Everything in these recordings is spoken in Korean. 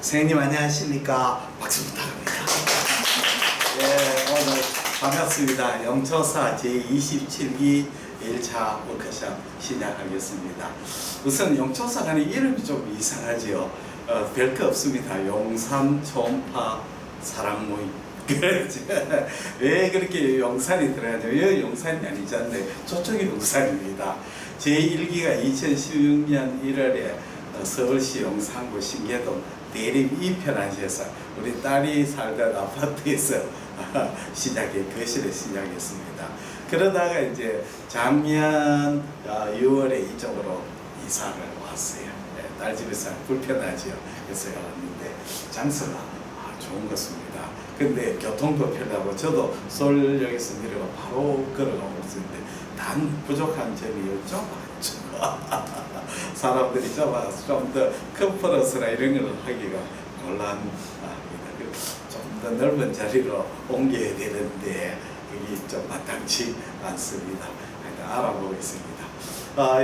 선생님 안녕하십니까? 박수 부탁합니다. 네, 오늘 반갑습니다. 영초사 제27기 1차 워크숍 시작하겠습니다. 우선 영초사라는 이름이 좀 이상하지요. 별거 없습니다. 용산 초음파 사랑 모임. 왜 그렇게 용산이 들어가죠? 여기 용산이 아니잖아요. 저쪽이 용산입니다. 제1기가 2016년 1월에 서울시 용산구 신계동 대림 2편안시에서 우리 딸이 살던 아파트에서 거실에 시작했습니다. 그러다가 이제 작년 6월에 이쪽으로 이사를 왔어요. 딸 집에서 불편하지요. 그래서 왔는데 장소가 좋은 것입니다. 근데 교통도 편하고 저도 서울역에서 내려가 바로 걸어가고 있었는데 단 부족한 점이 좁았죠. 사람들이 좁아서 좀 더 컨퍼런스나 이런 걸 하기가 곤란합니다. 좀 더 넓은 자리로 옮겨야 되는데 여기 좀 마땅치 않습니다. 알아보고 있습니다.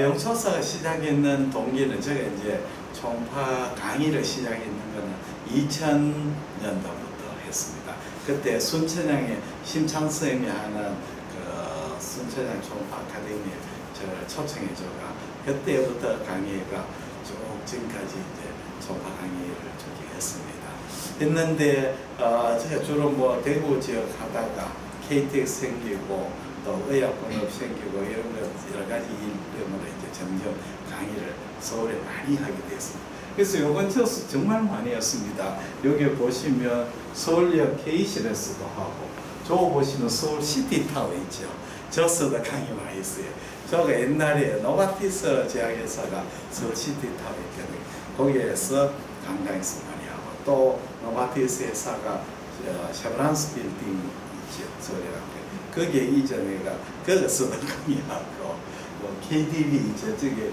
영초사가 시작했는 동기는 제가 이제 초음파 강의를 시작했는 것은 2000년도부터 했습니다. 그때 순천향에 심창선생님이 하는 그 순천향 초음파 아카데미에 저를 초청해줘가 그때부터 강의가 쭉 지금까지 이제 초음파 강의를 쭉 했습니다. 했는데 제가 주로 뭐 대구 지역 하다가 KTX 생기고 또 의약분업 생기고 이런 것 여러 가지 일 때문에 이제 점점 강의를 서울에 많이 하게 됐습니다. 그래서 요번 저수 정말 많이 했습니다. 여기 보시면 서울역 K실에서도 하고, 저 보시면 서울 시티타워 있죠. 저서도 강의 많이 했어요. 저가 옛날에 노바티스 제약회사가 서울 시티타워 있거든요. 거기에서 강당에서 많이 하고, 또 노바티스 회사가 쉐브란스 빌딩 있죠. 서울에 거기에 이전에가 거기서도 강의하고, 뭐 KDB 저쪽에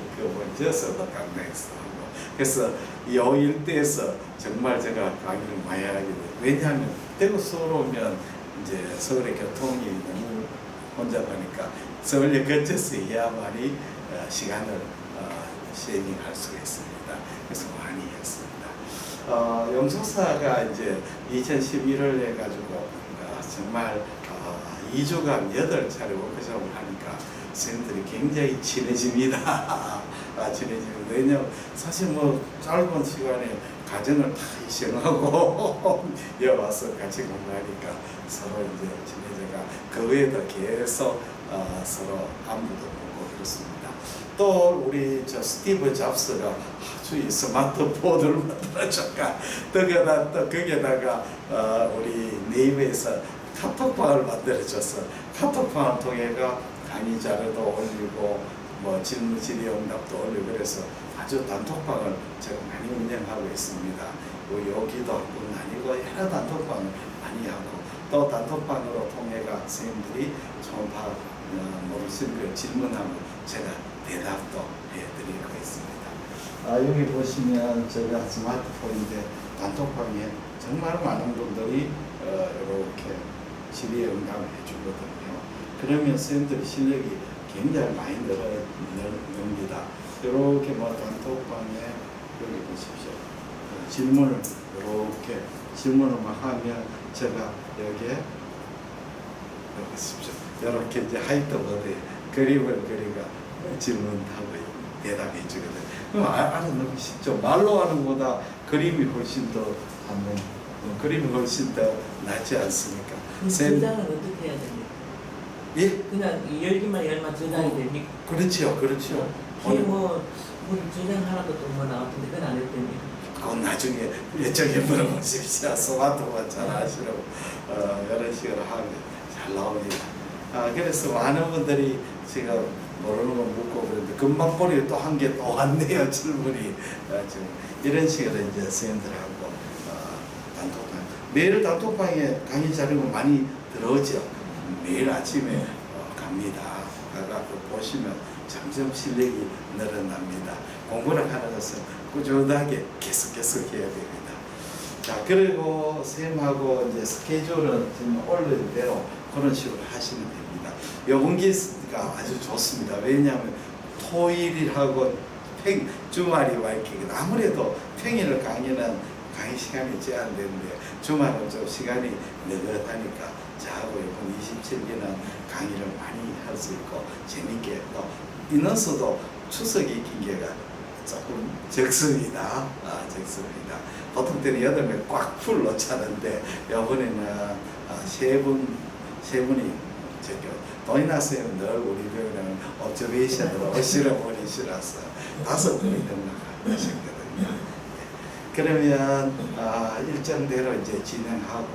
저서도 강당에서 하고, 그래서 이 일대에서 정말 제가 강의를 많이 하게 돼요. 왜냐하면 대구 서울 오면 이제 서울의 교통이 너무 혼잡하니까 서울역 근처에서 해야만이 시간을 쉐이밍할 수가 있습니다. 그래서 많이 했습니다. 영초사가 이제 2011월 해가지고 정말 2주간 8차례 워크숍을 하니까 선생님들이 굉장히 친해집니다. 친해지면 왜냐면 사실 뭐 짧은 시간에 가정을 다 희생하고 여와서 같이 공부하니까 서로 이제 친해져가 그 외에도 계속 서로 안부도 묻고 그렇습니다. 또 우리 저 스티브 잡스가 아주 이 스마트폰을 만들어줬가 또 거기에다가 우리 네이버에서 카톡방을 만들어줘서 카톡방을 통해가 강의 자료도 올리고 뭐 질문 질의응답도 올리고 그래서 아주 단톡방을 제가 많이 운영하고 있습니다. 여기도 한 분 아니고 여러 단톡방을 많이 하고 또 단톡방으로 통해가 선생님들이 초음파 모르시는 걸 질문하면 제가 대답도 해드리고 있습니다. 여기 보시면 제가 스마트폰인데 단톡방에 정말 많은 분들이 이렇게 질의응답을 해주거든요. 그러면 선생님들이 실력이 굉장히 많이 늘어납니다. 이렇게 뭐 단톡방에 여기 보십시오. 질문을 이렇게 질문을 막 하면 제가 여기에 여기 보십시오. 이렇게 이제 화이트보드에 그림을 그리가 질문하고 대답해 주거든요. 그럼 아주 너무 쉽죠. 말로 하는 것보다 그림이 훨씬 더 하면 그림이 훨씬 더 낫지 않습니까? 저장은 어떻게 해야 됩니까? 예? 그냥 열기만 열면 저장이 됩니까? 그렇죠, 그렇죠. 뭐 저장 하나도 또 뭐 나왔던데 그건 안 했답니까? 그건 나중에 여쭤게 물어보십시오. 스마트폰 잘 아시라고 이런 식으로 하면 잘 나옵니다. 그래서 많은 분들이 제가 모르는 거 묻고 그런데 금방 보니 또 한 개 또 왔네요. 질문이 지금 이런 식으로 이제 선생님들하고 단톡방 매일 단톡방에 강의 자료가 많이 들어오죠. 매일 아침에 갑니다. 가서 보시면 점점 실력이 늘어납니다. 공부를 하는 것은 꾸준하게 계속 해야 됩니다. 자, 그리고 선생님하고 이제 스케줄은 지금 올린 대로 그런 식으로 하시면 됩니다. 요분기가 아주 좋습니다. 왜냐하면 토일하고 주말이 와 있기 아무래도 평일 강의는 강의 시간이 제한되는데 주말은 좀 시간이 느긋하니까 저하고 이번 27기는 강의를 많이 할 수 있고 재밌게 또 인원수도 추석이 긴 게가 조금 적습니다. 적습니다. 보통 때는 8명 꽉 풀로 차는데 이번에는 세 분이 저기 도인아 선생님은 늘 우리 교회는 옵저베이션으로 오시러 버리시라서 5분이 등록하셨거든요. 그러면 일정대로 이제 진행하고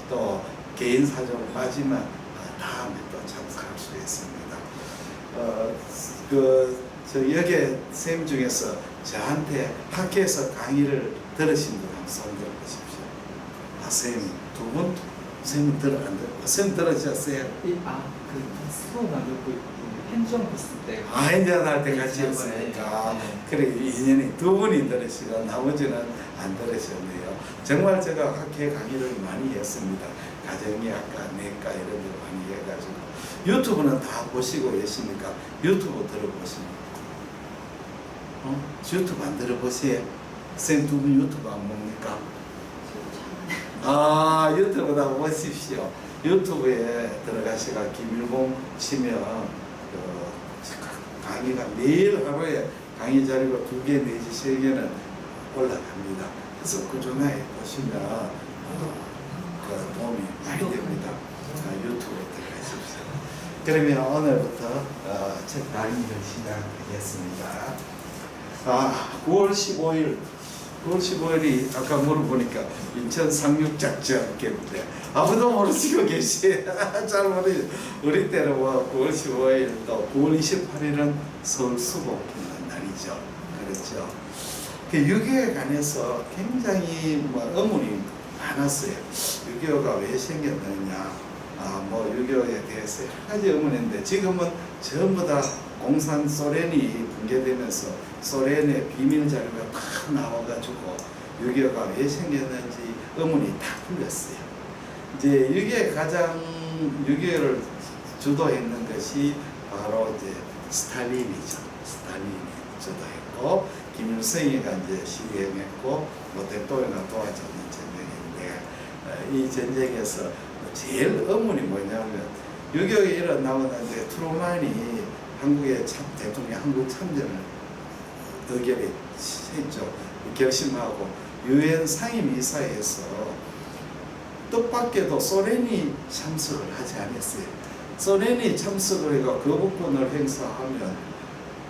또 개인 사정을 빠지면 다음에 또 참석할 수 있습니다. 여기 선생님 중에서 저한테 학교에서 강의를 들으신 분 한번 손 들어보십시오. 선생님 두 분? 선생님 선생님 들으셨어요? 수업만 듣고 현지형 봤을 때. 현지형 할때 같이 했으니까. 그래, 인연이 두 분이 들으시고 나머지는 안 들으셨네요. 정말 제가 학회 강의를 많이 했습니다. 가정의학과, 내과 이런 데 많이 해가지고. 유튜브는 다 보시고 계십니까? 유튜브 들어보십니까? 유튜브 안 들어보세요? 선생님 두 분 유튜브 안 봅니까? 유튜브 다 보십시오. 유튜브에 들어가시가 김일봉 치면 강의가 매일 하루에 강의 자료가 2개 내지 3개는 올라갑니다. 그래서 꾸준하게 보시면 도움이 많이 됩니다. 유튜브에 들어가십시오. 그러면 오늘부터 첫 강의를 시작하겠습니다. 9월 15일이 아까 물어보니까 인천 상륙작전겠는데 아무도 모르시고 계시에요. 잘 모르죠. 우리 때는 9월 15일 또 9월 28일은 서울 수복 날이죠. 그렇죠. 그 6.25에 관해서 굉장히 의문이 많았어요. 6.25가 왜 생겼느냐, 6.25에 대해서 여러 가지 의문인데 지금은 전부 다 공산 소련이 붕괴되면서 소련의 비밀 자료가 다 나와가지고 6.25가 왜 생겼는지 의문이 다 풀렸어요. 이제 6.25를 주도했는 것이 바로 이제 스탈린이죠. 스탈린이 주도했고 김일성이가 이제 시행했고 대통령이 도와주는 전쟁인데 이 전쟁에서 제일 의문이 뭐냐면 6.25에 일어나는데 트루만이 한국의 대통령 한국 참전을 의결을 했죠. 결심하고 유엔 상임이사에서 뜻밖에도 소련이 참석을 하지 않았어요. 소련이 참석을 해가 거부권을 행사하면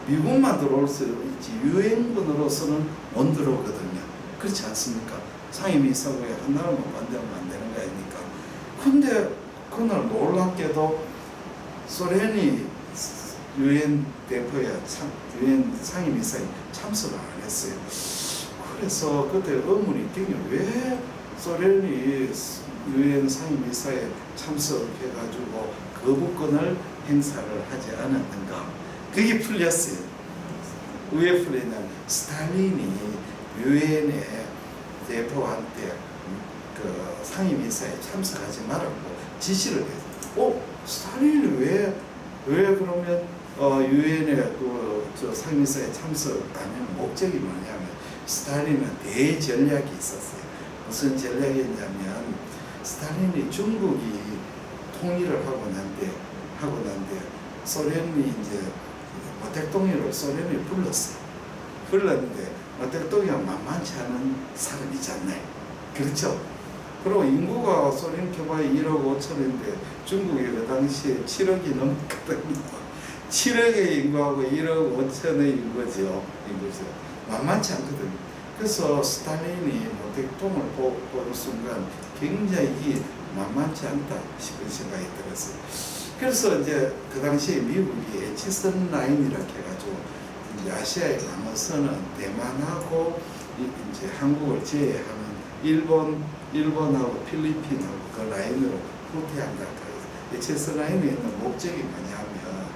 미국만 들어올 수 있지 유엔군으로서는 못 들어오거든요. 그렇지 않습니까? 상임이사국에 한 나라만 반대하면 안 되는 거 아닙니까? 근데 그날 놀랍게도 소련이 유엔 대표야 유엔 상임이사에 참석을 안 했어요. 그래서 그때 의문이 굉장히 왜 소련이 유엔 상임이사에 참석해가지고 거부권을 행사를 하지 않았는가? 그게 풀렸어요. 왜 풀렸냐면 스탈린이 유엔의 대표한테 그 상임이사에 참석하지 말라고 지시를 했어요. 스탈린이 왜 그러면 유엔의 저 상임이사에 참석하는 목적이 뭐냐면 스탈린은 대전략이 있었어요. 무슨 전략이었냐면 스탈린이 중국이 통일을 하고 난데 소련이 이제 마택동이를 소련이 불렀어요. 불렀는데 마택동이가 만만치 않은 사람이잖아요. 그렇죠? 그리고 인구가 소련 교과에 1억 5천인데 중국이 그 당시에 7억이 넘거든요. 7억의 인구하고 1억 5천의 인구죠. 만만치 않거든요. 그래서 스탈린이 마택동을 보는 순간 굉장히 만만치 않다 싶은 생각이 들었어요. 그래서 이제 그 당시에 미국이 에치슨 라인이라고 해가지고 이제 아시아에 남아서는 대만하고 이제 한국을 제외하는 일본하고 필리핀하고 그 라인으로 후퇴한다. 에치슨 라인에 있는 목적이 뭐냐면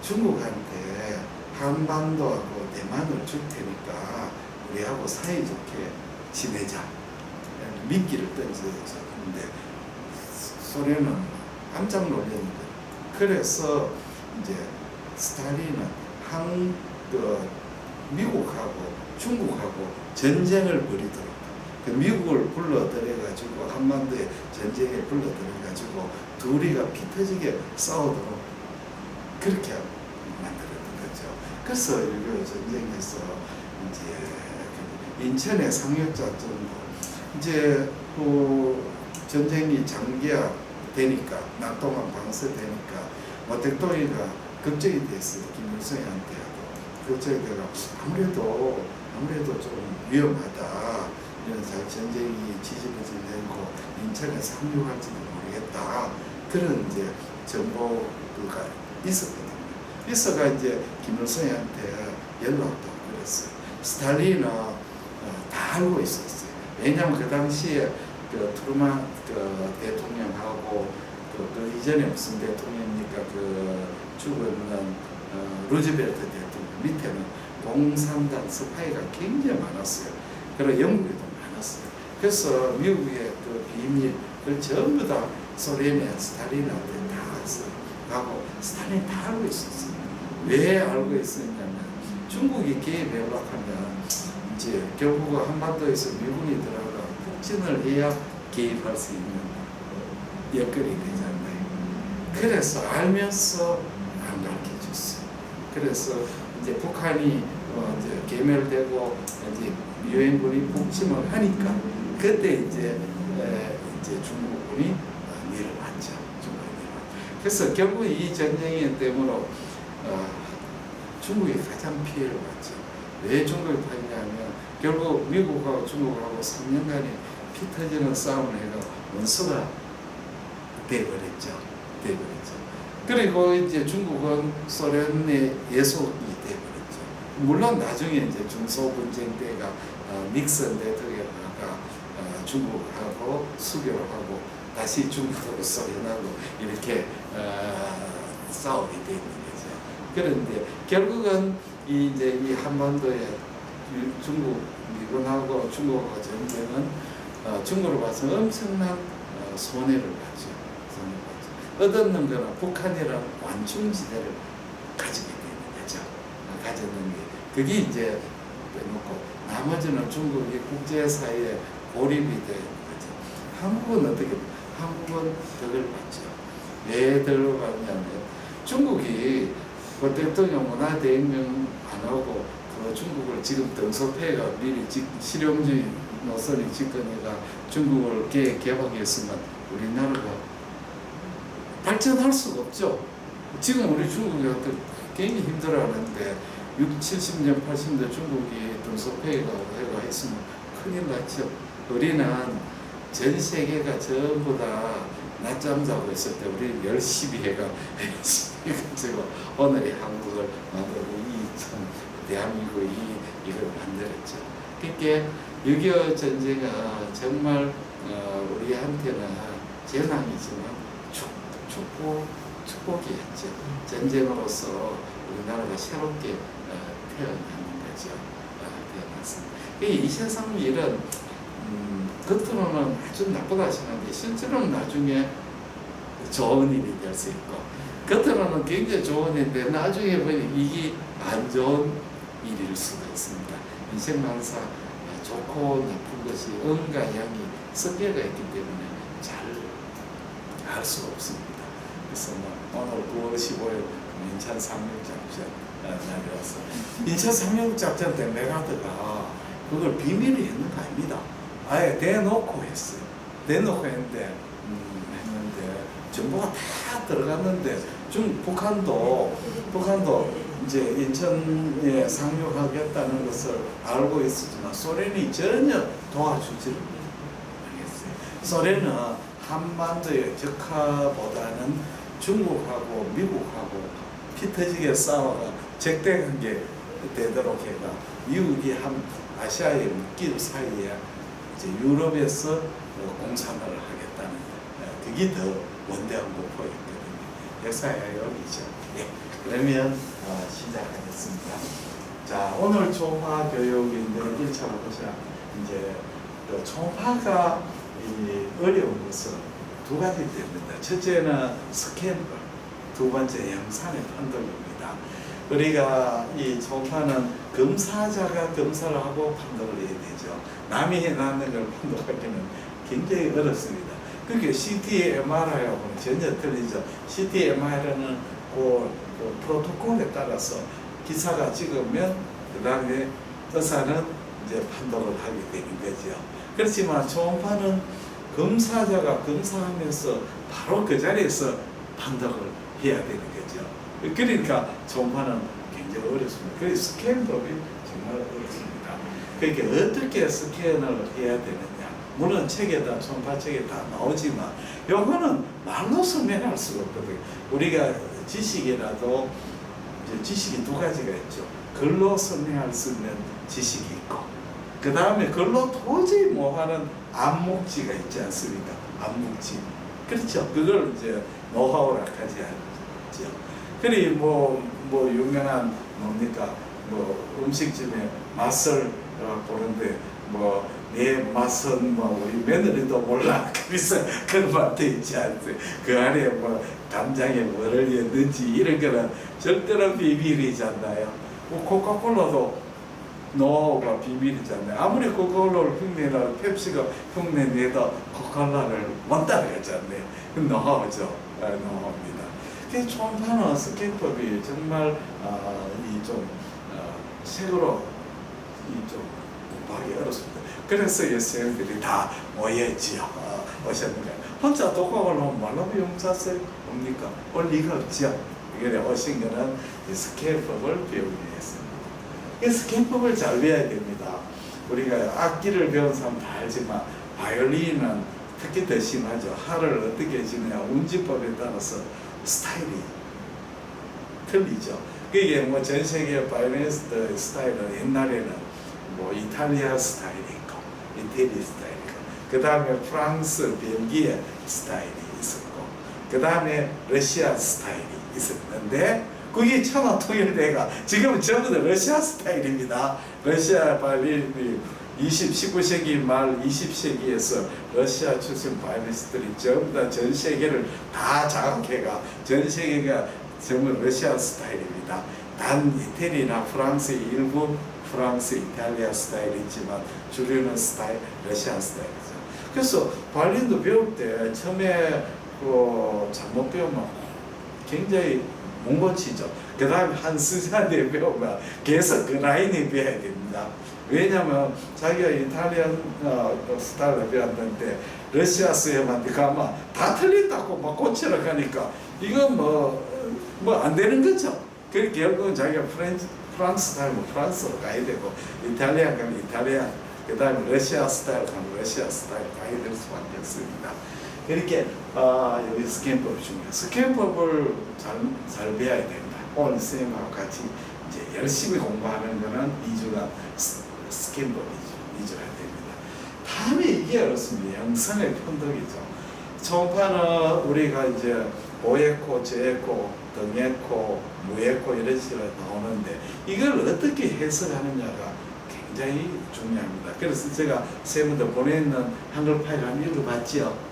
중국한테 한반도하고 대만을 줄 테니까 우리하고 사이좋게 지내자. 미끼를 던져서. 근데 소련은 깜짝 놀랐는데 그래서 이제 스탈린은 미국하고 중국하고 전쟁을 벌이도록 그 미국을 불러들여가지고 한반도에 전쟁에 불러들여가지고 둘이가 피 터지게 싸우도록 그렇게 만들었던 거죠. 그래서 6.25 전쟁에서 이제 그 인천의 상륙작전도 이제 그 전쟁이 장기화 되니까 낮 동안 방사되니까 뭐 대통령이가 걱정이 됐어요. 김일성한테도 걱정이 돼가 아무래도 좀 위험하다. 이런 전쟁이 지지부진되고 인천에 상륙할지도 모르겠다. 그런 이제 정보가 있었거든요. 있어가 이제 김일성한테 연락도 그랬어요. 스탈린은 다 알고 있었어요. 왜냐하면 그 당시에 그 트루만 그 대통령하고 그 이전에 무슨 대통령입니까? 그 죽은 루즈벨트 대통령 밑에는 공산당 스파이가 굉장히 많았어요. 그리고 영국에도 많았어요. 그래서 미국의 그 비밀을 전부 다 소련의 스탈린한테 다 갔어요. 가고 스탈린 다 알고 있었어요. 왜 알고 있었냐면 중국이 개입하려고 하면 이제 결국은 한반도에서 미군이 들어가 북진을 해야 개입할 수 있는 여건이 되잖아요. 그래서 알면서 안 가르쳐줬어요. 그래서 이제 북한이 이제 개멸되고 이제 유엔군이 북침을 하니까 그때 이제 중국군이 내려왔죠. 그래서 결국 이 전쟁 때문에 중국이 가장 피해를 봤죠. 왜 중국이 봤냐면 결국 미국하고 중국하고 3년간의 피 터지는 싸움을 해가 원수가 돼버렸죠. 그리고 이제 중국은 소련의 예속이 돼버렸죠. 물론 나중에 이제 중소 분쟁 때가 닉슨 대통령가 중국하고 수교를 하고 다시 중국하고 소련하고 이렇게 싸우게 되는 거죠. 그런데 결국은 이 한반도에 중국 미군하고 중국하고 전쟁은 중국으로 봐서 엄청난 손해를 봤죠. 얻었는 거는 북한이라는 완충지대를 가지게 되는 거죠. 가졌는 게 그게 이제 빼놓고 나머지는 중국이 국제사회에 고립이 되는 거죠. 한국은 어떻게 한국은 덕을 봤죠. 왜 덕을 봤냐면 중국이 그 대통령 문화대혁명 안 하고 그 중국을 지금 등소패가 미리 실용주의 노선이 집권해가 중국을 개박했으면 우리나라가 발전할 수가 없죠. 지금 우리 중국이 굉장히 힘들어하는데 60, 70년, 80년 중국이 등소패가 했으면 큰일 났죠. 우리는 전 세계가 전부 다 낮잠 자고 있을 때 우리는 열심히 해가 지금 오늘의 한국을 만들고 참 대한민국이 이걸 만들었죠. 그러니까 6.25 전쟁은 정말 우리한테는 재난이지만 축복이었죠. 전쟁으로서 우리나라가 새롭게 태어나는 거죠. 태어났습니다. 이 세상 일은 겉으로는 아주 나쁘다 생각하는데 실제로는 나중에 좋은 일이 될 수 있고 겉으로는 굉장히 좋은 일인데 나중에 보면 이게 안 좋은 일일 수도 있습니다. 인생 항상 좋고 나쁜 것이 음과 양이 섞여가 있기 때문에 잘 알 수가 없습니다. 그래서 오늘 9월 15일 인천 상륙작전 날이라서 인천 상륙작전 때 메가드가 그걸 비밀이 했는 거 아닙니다. 아예 대놓고 했어요. 대놓고 했는데 정보가 다 들어갔는데 북한도 이제 인천에 상륙하겠다는 것을 알고 있었지만 소련이 전혀 도와주지를 못했어요. 소련은 한반도의 적화보다는 중국하고 미국하고 피 터지게 싸워가 적대관계 되도록 해가 미국이 아시아에 묶인 사이에 이제 유럽에서 공산화를 하겠다는 그게 더 원대한 목표였거든요. 역사의 여기죠. 예. 그러면 시작하겠습니다. 자, 오늘 초파 교육인데 1차 보자. 이제 초파가 어려운 것은 두 가지 때문입니다. 첫째는 스캔들, 두 번째 영상의 판독입니다. 우리가 이 초음파는 검사자가 검사를 하고 판독을 해야 되죠. 남이 해놨는 걸 판독하기는 굉장히 어렵습니다. 그게 CT, MRI하고는 전혀 틀리죠. CT, MRI는 그 프로토콜에 따라서 기사가 찍으면 그 다음에 의사는 이제 판독을 하게 되는 거죠. 그렇지만 초음파는 검사자가 검사하면서 바로 그 자리에서 판독을 해야 되는 거죠. 그러니까 초음파는 굉장히 어렵습니다. 그래서 스캔법이 정말 어렵습니다. 그러니까 어떻게 스캔을 해야 되느냐. 물론 책에다, 초음파 책에 다 나오지만 요거는 말로 설명할 수가 없거든요. 우리가 지식이라도 이제 지식이 두 가지가 있죠. 글로 설명할 수 있는 지식이 있고, 그 다음에 글로 도저히 못하는 암묵지가 있지 않습니까? 암묵지. 그렇죠. 그걸 이제 노하우라 하지 않죠. 그리 뭐 유명한 뭡니까? 뭐 음식점에 맛을 보는데 내 맛은 우리 며느리도 몰라. 그래서 그런 말도 있지 않습니까? 그 안에 간장에 뭐를 넣는지 이런 거는 절대로 비밀이잖아요. 코카콜라도 노하우가 비밀이잖아요. 아무리 코카콜라를 흉내내라 펩시가 흉내내도 코카콜라를 못 따라가잖아요. 그 노하우죠. 노하우입니다. 그래서 초음파는 스캔법이 정말 책으로 좀 공부하기 어렵습니다. 그래서 선생님들이 다 모였지요. 오셨는데 혼자 독학을 하면 말로 배움자세 뭡니까? 올 리가 없죠. 이게 오신 거는 스캔법을 배우기 위해서입니다. 이 스캔법을 잘 배워야 됩니다. 우리가 악기를 배운 사람 다 알지만 바이올린은 특히 더 심하죠. 할을 어떻게 지느냐 운지법에 따라서 스타일이 틀리죠. 그게 전 세계 바이올리니스트 스타일은 옛날에는 이탈리아 스타일이 있고 이태리 스타일이 있고 그 다음에 프랑스, 벨기에 스타일이 있었고 그 다음에 러시아 스타일이 있었는데 그게 차마 통일돼가 지금은 전부 다 러시아 스타일입니다. 러시아 바이올린이 19세기 말 20세기에서 러시아 출신 바이올리니스트들이 전부 다 전 세계를 다 장악해가 전 세계가 전부 러시아 스타일입니다. 단 이태리나 프랑스의 일부 프랑스, 이탈리아 스타일이 있지만 주류는 스타일, 러시아 스타일이죠. 그래서 바이올린도 배울 때 처음에 잘못 배우면 굉장히 못 고치죠. 그 다음에 한 수시간에 배우면 계속 그 라인에 배워야 됩니다. 왜냐하면 자기가 이탈리안 스타일을 배웠는데 러시아 수에만 가면 다 틀린다고 막 고치러 가니까 이건 안 되는 거죠. 그래서 결국은 자기가 프랑스 스타일은 프랑스로 가야 되고 이탈리안 가면 이탈리안 그 다음에 러시아 스타일 가면 러시아 스타일 가야 될 수밖에 없습니다. 이렇게 여기 스캔법 중에 스캔법을 잘 배워야 된다. 오늘 선생님하고 같이 이제 열심히 공부하는 거는 2주간 스캔법이죠. 2주가 됩니다. 다음에 이게 어렵습니다. 영상의 편독이죠. 초음파는 우리가 이제 오에코, 저에코, 등에코, 무에코 이런 식으로 나오는데 이걸 어떻게 해석하느냐가 굉장히 중요합니다. 그래서 제가 선생님들 보내는 한글 파일 한번 읽어봤죠.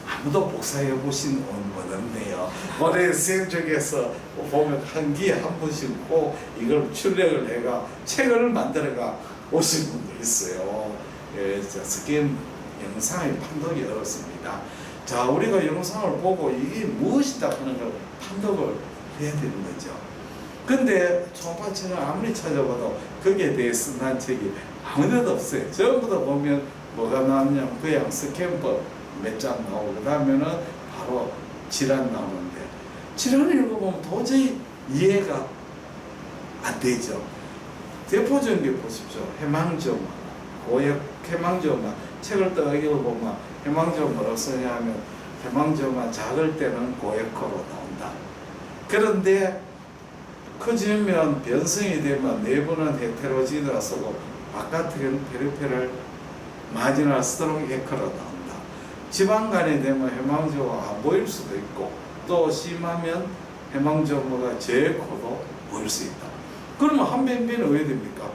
아무도 복사해 보신 분 없네요. 올해 선생님 중에서 보면 한 기에 한 분씩 꼭 이걸 출력을 해가 책을 만들어가 오신 분도 있어요. 스캔 영상의 판독이 어렵습니다. 자, 우리가 영상을 보고 이게 무엇이다 하는 걸 판독을 해야 되는 거죠. 근데 초음파책을 아무리 찾아봐도 거기에 대해서 난 책이 아무데도 없어요. 전부 다 보면 뭐가 나왔냐면 그냥 스캔법 몇 장 나오고 그 다음에는 바로 질환 나오는데 질환을 읽어보면 도저히 이해가 안 되죠. 대표적인 게 보십시오. 해망조마, 고액 해망조마 책을 딱 읽어보면 해망조마 뭐라고 쓰냐 하면 해망조마 작을 때는 고액호로 나온다. 그런데 커지면 변성이 되면 내부는 헤테로지드라 쓰고 바깥은 페리페럴 마지널 스트롱 에커로 나온다. 지방간이 되면 해망조마가 안 보일 수도 있고 또 심하면 해망조마가 저에코도 보일 수 있다. 그러면 한 변비는 왜 됩니까?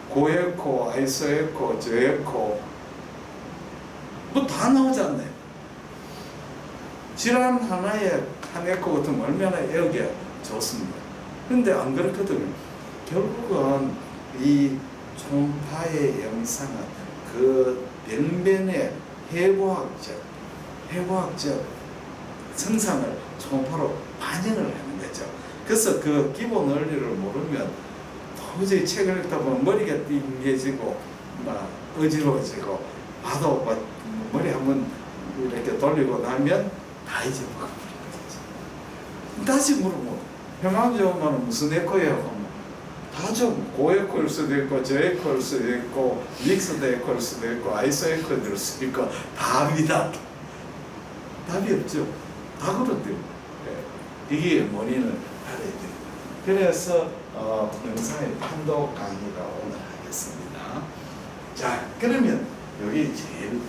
고에코, 아이소에코, 저에코 뭐 다 나오지 않나요? 질환 하나에 한 에코 같으면 얼마나 에어가 좋습니다. 근데 안 그렇거든요. 결국은 이 초음파의 영상은 그 병변의 해부학적 성상을 초음파로 반영을 하는 거죠. 그래서 그 기본 원리를 모르면 도저히 책을 읽다 보면 머리가 띵해지고 막 어지러워지고 봐도 막 머리 한번 이렇게 돌리고 나면 다 잊어버립니다. 다시 물어보면 형광지오만은 무슨 에코예요? 다 좀 고에코일 수도 있고 저에코일 수도 있고 믹스드 에코일 수도 있고 아이소 에코일 수도 있고 다 합니다. 답이 없죠. 다 그렇대요. 이게 원인을 알아야 돼요. 그래서 영상의 판도 강의가 오늘 하겠습니다. 자, 그러면 여기 제일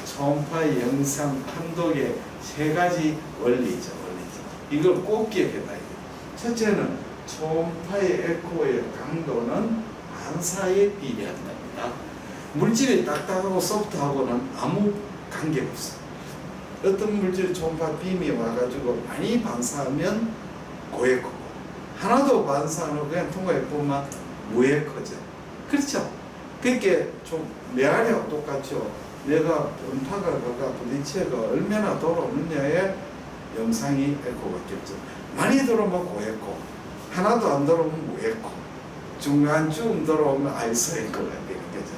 초음파 영상 판독의 세 가지 원리죠. 이걸 꼭 기억해놔야 돼요. 첫째는 초음파의 에코의 강도는 반사에 비례한답니다. 물질이 딱딱하고 소프트하고는 아무 관계가 없어요. 어떤 물질이 초음파 빔이 와가지고 많이 반사하면 고에코고 하나도 반사 안 하고 그냥 통과해보면 무에코죠. 그렇죠? 그렇게 좀 메아리하고 똑같죠. 내가 음파가 부딪혀가 얼마나 돌아오느냐에 영상이 에코가 겹죠. 많이 들어오면 고에코, 하나도 안 들어오면 무에코, 중간쯤 들어오면 아이소 에코가 되는 거죠.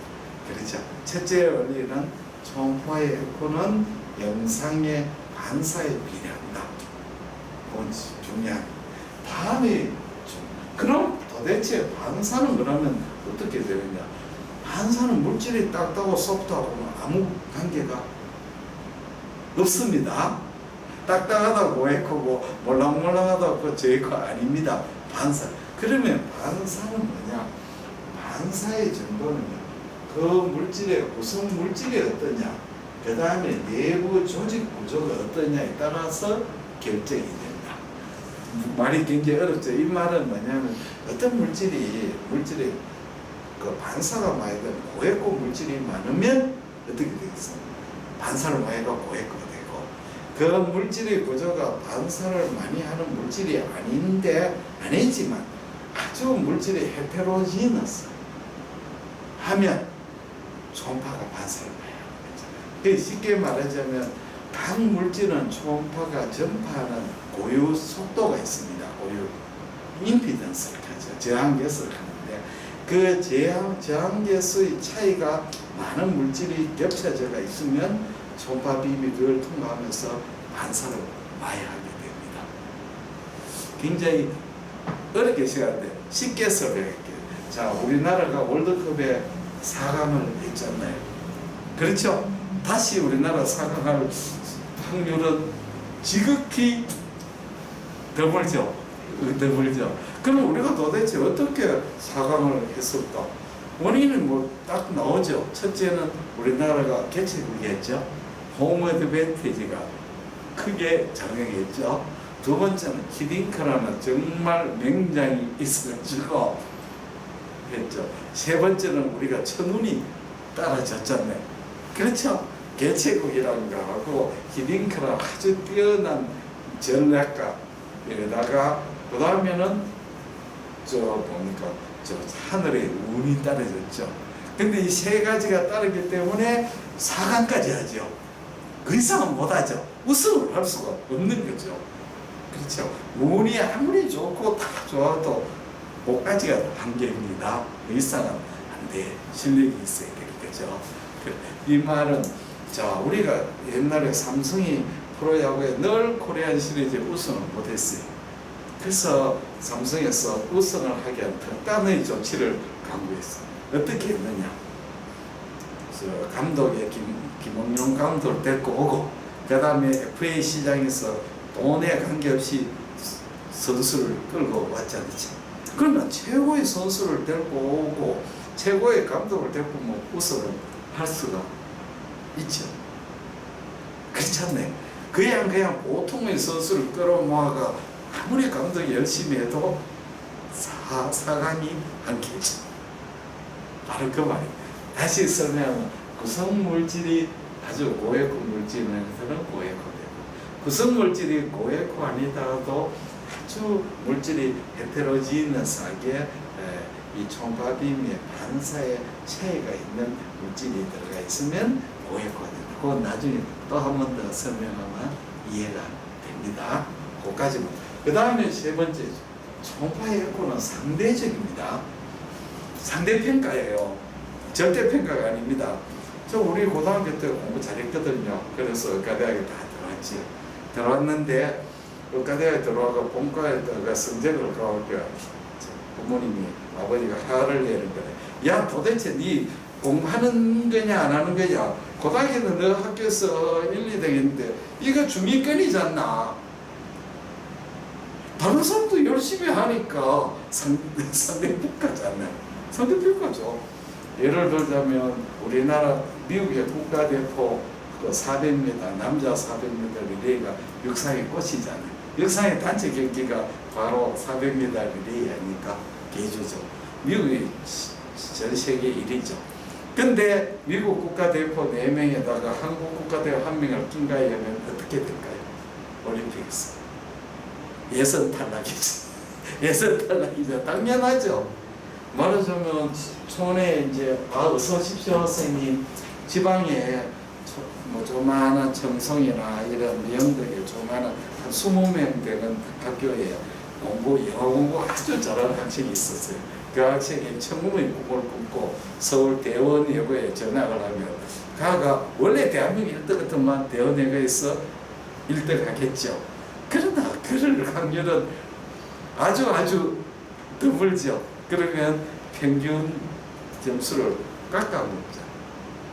그렇죠? 첫째 원리는 초음파의 에코는 영상의 반사에 비례한다. 그건 중요한. 다음에 그럼 도대체 반사는 그러면 어떻게 되느냐? 반사는 물질이 딱딱하고 소프트하고는 아무 관계가 없습니다. 딱딱하다고 에코고 몰랑몰랑하다고 저에코 아닙니다. 반사. 그러면 반사는 뭐냐? 반사의 정도는요. 그 물질의 구성 물질이 어떠냐? 그 다음에 내부 조직 구조가 어떠냐에 따라서 결정이 된다. 말이 굉장히 어렵죠. 이 말은 뭐냐면 어떤 물질이 그 반사가 많이 되면 고에코 물질이 많으면 어떻게 되겠어요? 반사를 많이 하고 고에코가 되고 그 물질의 구조가 반사를 많이 하는 물질이 아니지만 아주 물질이 헤테로지너스 하면 초음파가 반사를 많이 하는 거죠. 쉽게 말하자면 각 물질은 초음파가 전파하는 고유 속도가 있습니다. 고유 임피던스를 하죠. 저항계수를 하는데 그 저항계수의 차이가 많은 물질이 겹쳐져가 있으면 초음파 빔이 그걸 통과하면서 반사를 많이 하게 됩니다. 굉장히 어렵게 시작하는데 쉽게 설명할게요. 자, 우리나라가 월드컵에 4강을 했잖아요. 그렇죠? 다시 우리나라 4강할 확률은 지극히 드물죠. 그럼 우리가 도대체 어떻게 4강을 했을까? 원인은 뭐 딱 나오죠. 첫째는 우리나라가 개최국이었죠. 홈 어드밴티지가 크게 작용했죠. 두 번째는 히딩크라는 정말 맹장이 있어가지고 했죠. 세 번째는 우리가 천운이 따라졌잖아요. 그렇죠? 개최국이라는 거하고 히딩크라 아주 뛰어난 전략가 에다가 그 다음에는 보니까 하늘의 운이 따라졌죠. 근데 이 세 가지가 따르기 때문에 4강까지 하죠. 그 이상은 못하죠. 우승을 할 수가 없는 거죠. 그렇죠. 운이 아무리 좋고 다 좋아도 5까지가 한계입니다. 그 이상은 안 돼. 실력이 있어야 되는 거죠. 이 말은 자, 우리가 옛날에 삼성이 프로야구에 늘 코리안 시리즈 우승을 못했어요. 그래서 삼성에서 우승을 하기 위한 특단의 조치를 강구했어요. 어떻게 했느냐? 감독의 김홍용 감독을 데리고 오고, 그 다음에 FA 시장에서 돈에 관계없이 선수를 끌고 왔잖아요. 그러면 최고의 선수를 데리고 오고 최고의 감독을 데리고 오면 우승을 할 수가 있죠. 그렇지 않나요? 그냥 보통의 선수를 끌어모아가 아무리 감독이 열심히 해도 4강이 안 되죠. 바로 그 말이에요. 다시 설명하면 구성 물질이 아주 고에코 물질에서는 고에코 되고 구성 물질이 고에코 아니더라도 아주 물질이 헤테로지너스하게 이 초음파빔의 반사의 차이가 있는 물질이 들어가 있으면 고에코가 된다. 그건 나중에 또 한 번 더 설명하면 이해가 됩니다. 그까지만. 그 다음에 세 번째, 초음파의 에코는 상대적입니다. 상대평가예요. 절대평가가 아닙니다. 저 우리 고등학교 때 공부 잘했거든요. 그래서 의과대학에 다 들어왔지. 들어왔는데 의과대학에 들어와서 본과에다가 성적을 가오니까 부모님이 아버지가 화를 내는 거래. 야 도대체 네 공부하는 거냐 안 하는 거냐. 고등학교는 너 학교에서 1, 2등 했는데 이거 중위권이잖아. 다른 사람도 열심히 하니까 상대평가잖아. 상대평가죠. 예를 들자면 우리나라 미국의 국가대표 그 400m 남자 400m 리레이가 육상의 꽃이잖아요. 육상의 단체 경기가 바로 400m 리레이 아니까 개주죠. 미국이 전 세계 1위죠. 근데 미국 국가대표 4명에다가 한국 국가대표 1명을 낀가에 하면 어떻게 될까요? 올림픽에서 예선 탈락이죠. 예선 탈락이죠. 당연하죠. 말하자면 촌에 이제 어서 오십시오 선생님 지방에 뭐 조만한 청송이나 이런 영덕에 조만한 한 20명 되는 학교에 영어 공부 아주 잘하는 학생이 있었어요. 그 학생이 천국의 꿈을 꾸고 서울 대원예고에 전학을 하면 가가 원래 대한민국 1등 같으면 대원예고에서 1등 하겠죠. 그러나 그럴 확률은 아주 드물죠. 그러면 평균 점수를 깎아먹자.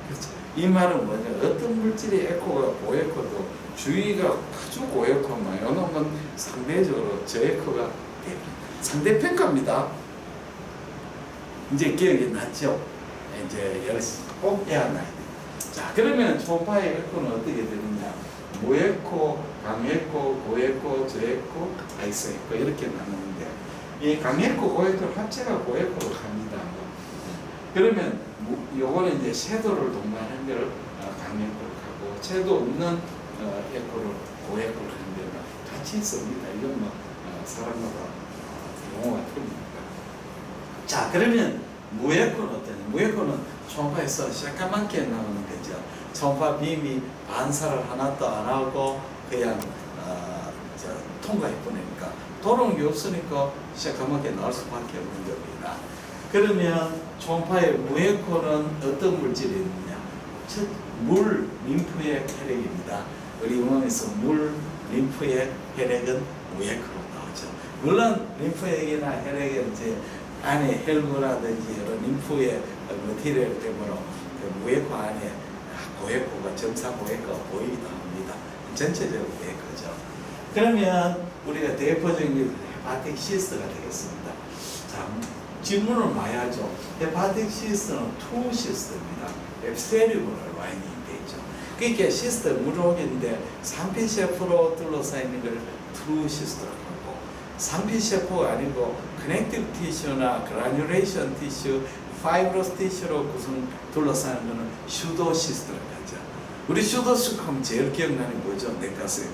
그렇죠. 이 말은 뭐냐? 어떤 물질이 에코가 고에코도 주위가 아주 고에코만 요놈은 상대적으로 저에코가 됩니다. 상대평가입니다. 이제 기억이 났죠? 이제 꼭 해야 나야 돼. 자, 그러면 초음파의 에코는 어떻게 되느냐? 무에코, 강에코, 고에코, 저에코, 아이소에코 이렇게 나누는데 이 강에코, 고에코를 합체가 고에코로 갑니다. 그러면 요거는 이제 섀도를 동반한 거를 강에코로 가고 섀도 없는 에코를 고에코로 하는데 같이 씁니다. 이건 뭐 사람마다 용어가 틀립니다. 자, 그러면 무에코는 어떠냐? 무에코는 초음파에서 새까맣게 나오는 거죠. 초음파 빔이 반사를 하나도 안 하고 그냥 통과해 보내니까 도는 게 없으니까 새까맣게 나올 수밖에 없는 겁니다. 그러면 초음파의 무에코는 어떤 물질이 있느냐? 첫, 물, 림프의 혈액입니다. 우리 몸에서 물, 림프의 혈액은 무에코로 나오죠. 물론 림프액이나 혈액은 이제 안에 혈구라든지 여러 림프의 머티리얼 때문에 그 무에코 안에 고에코가 점사 고에코가 보이기도 합니다. 전체적으로 무에코죠. 그러면 우리가 대표적인 게 헤파틱 시스트가 되겠습니다. 자, 질문을 많이 하죠. 헤파틱 시스트는 투 시스트입니다. 앱스테리움으로 라인이 되죠. 그러니까 시스트 무록인데 산피세포로 둘러싸여 있는 걸 투 시스트라고 하고 산피세포가 아니고 커넥티브 티슈나 그라뉴레이션 티슈, 파이브러스 티슈로 둘러싸는 거는 슈도 시스트라고 하죠. 우리 슈도 시스트 하면 제일 기억나는 게 뭐죠? 내과수요.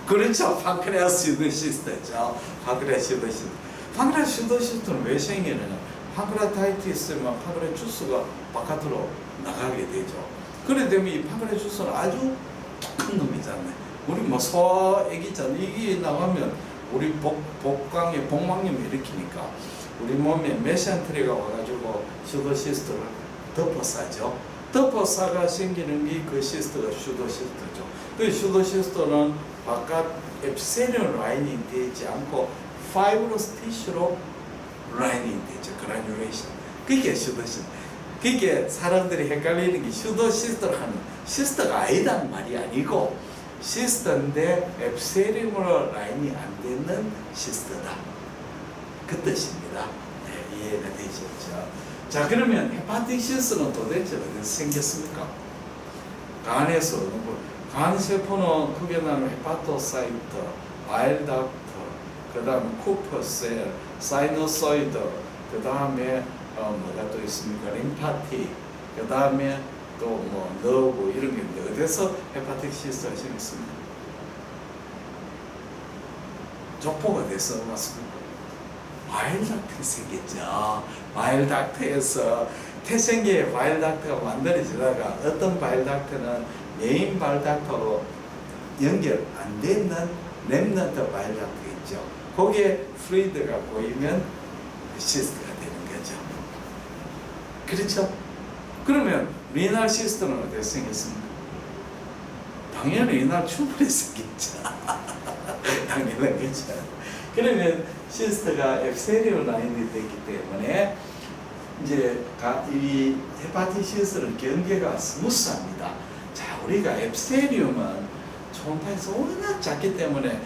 그렇죠. 판크레아스 슈도 시스트죠. 판크레아스 슈도 시스트. 판크레아스 슈도 시스트는 왜 생기느냐? 판크레아타이티스면 판크레아 주스가 바깥으로 나가게 되죠. 그래 되면 이 판크레아 주스는 아주 큰 놈이잖아요. 우리 뭐 소화액이잖아요. 이게 나가면 우리 복강에 복막염을 일으키니까 우리 몸에 메센트리가 와가지고 슈도 시스트를 덮어싸죠. 덮어싸가 생기는 게 그 시스트가 슈도 시스트죠. 그 슈도 시스트는 바깥 앱세리온 라이닝 되지 않고 파이브러스 티슈로 라이닝 되죠. 그라뉴레이션. 그게 슈도 시스트. 그게 사람들이 헷갈리는 게 슈도 시스트를 하는 시스트가 아니란 말이 아니고 시스트인데 앱세리온으로 라인이 안 되는 시스트다. 그 뜻입니다. 네, 이해가 되셨죠? 자, 그러면 헤파틱 시스트는 도대체 어디서 생겼습니까? 간에서 간 세포는 크게 나누면 헤파토사이트, 바일닥트, 그 다음에 쿠퍼셀, 사이노소이드, 그 다음에 뭐가 또 있습니까? 림파틱, 그 다음에 또 뭐 넣고 이런 게 있는데 어디서 헤파틱 시스가 생겼습니까? 족보가 돼서 왔습니다. 바일닥터가 생겼죠. 바일닥터에서 태생계의 바일닥터가 만들어지다가 어떤 바일닥터는 메인 바일닥터로 연결 안 되는 렘넌트 바일닥터 있죠. 거기에 플루이드가 보이면 시스트가 되는 거죠. 그렇죠? 그러면 리날 시스트는 어떻게 생겼습니까? 당연히 리날 충분히 생겼죠. 당연한 거죠. 그러면 시스트가 앱세리온 라인이 되기 때문에 이제 이 헤파티시스는 경계가 스무스합니다. 자, 우리가 앱세리움은 초음파에서 워낙 작기 때문에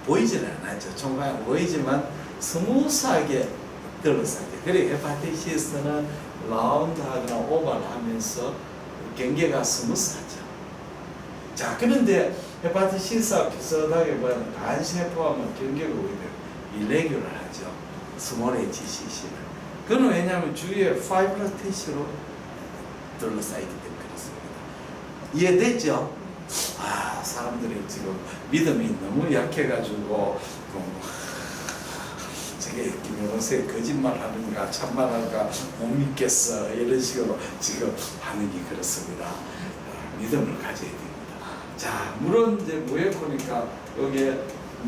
보이지는 않죠. 초음파에 보이지만 스무스하게 들어서죠. 그리고 헤파티시스는 라운드하거나 오발하면서 경계가 스무스하죠. 자, 그런데 헤파티시스와 비슷하게 보면 간세포하면 경계가 오히려 일레귤러하죠. 스몰 HCC는. 그건 왜냐하면 주위에 파이브러스 티슈로 둘러싸이기 때문에 그렇습니다. 이해됐죠? 아, 사람들이 지금 믿음이 너무 약해가지고 저게 김영세 거짓말하는가 참말하는가 못 믿겠어 이런 식으로 지금 반응이 그렇습니다. 믿음을 가져야 됩니다. 자, 물은 이제 무에코니까 여기에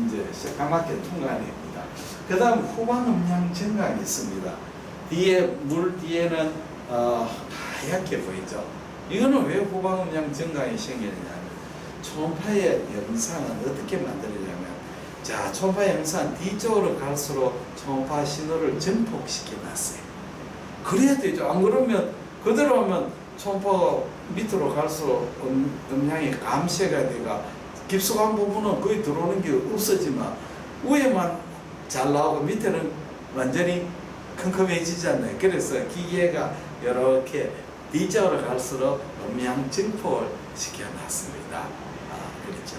이제 새까맣게 통과됩니다. 그 다음 후방 음량 증강이 있습니다. 뒤에 물 뒤에는 하얗게 보이죠. 이거는 왜 후방 음량 증강이 생기느냐면 초음파의 영상은 어떻게 만들어지냐면, 자, 초음파 영상 뒤쪽으로 갈수록 초음파 신호를 증폭시켜 놨어요. 그래야 되죠. 안 그러면 그대로 하면 초음파가 밑으로 갈수록 음량이 감쇄가 되가 깊숙한 부분은 거의 들어오는 게 없어지만 위에만 잘 나오고 밑에는 완전히 컴컴해지잖아요. 그래서 기계가 이렇게 뒤쪽으로 갈수록 음량 증폭을 시켜놨습니다. 그렇죠.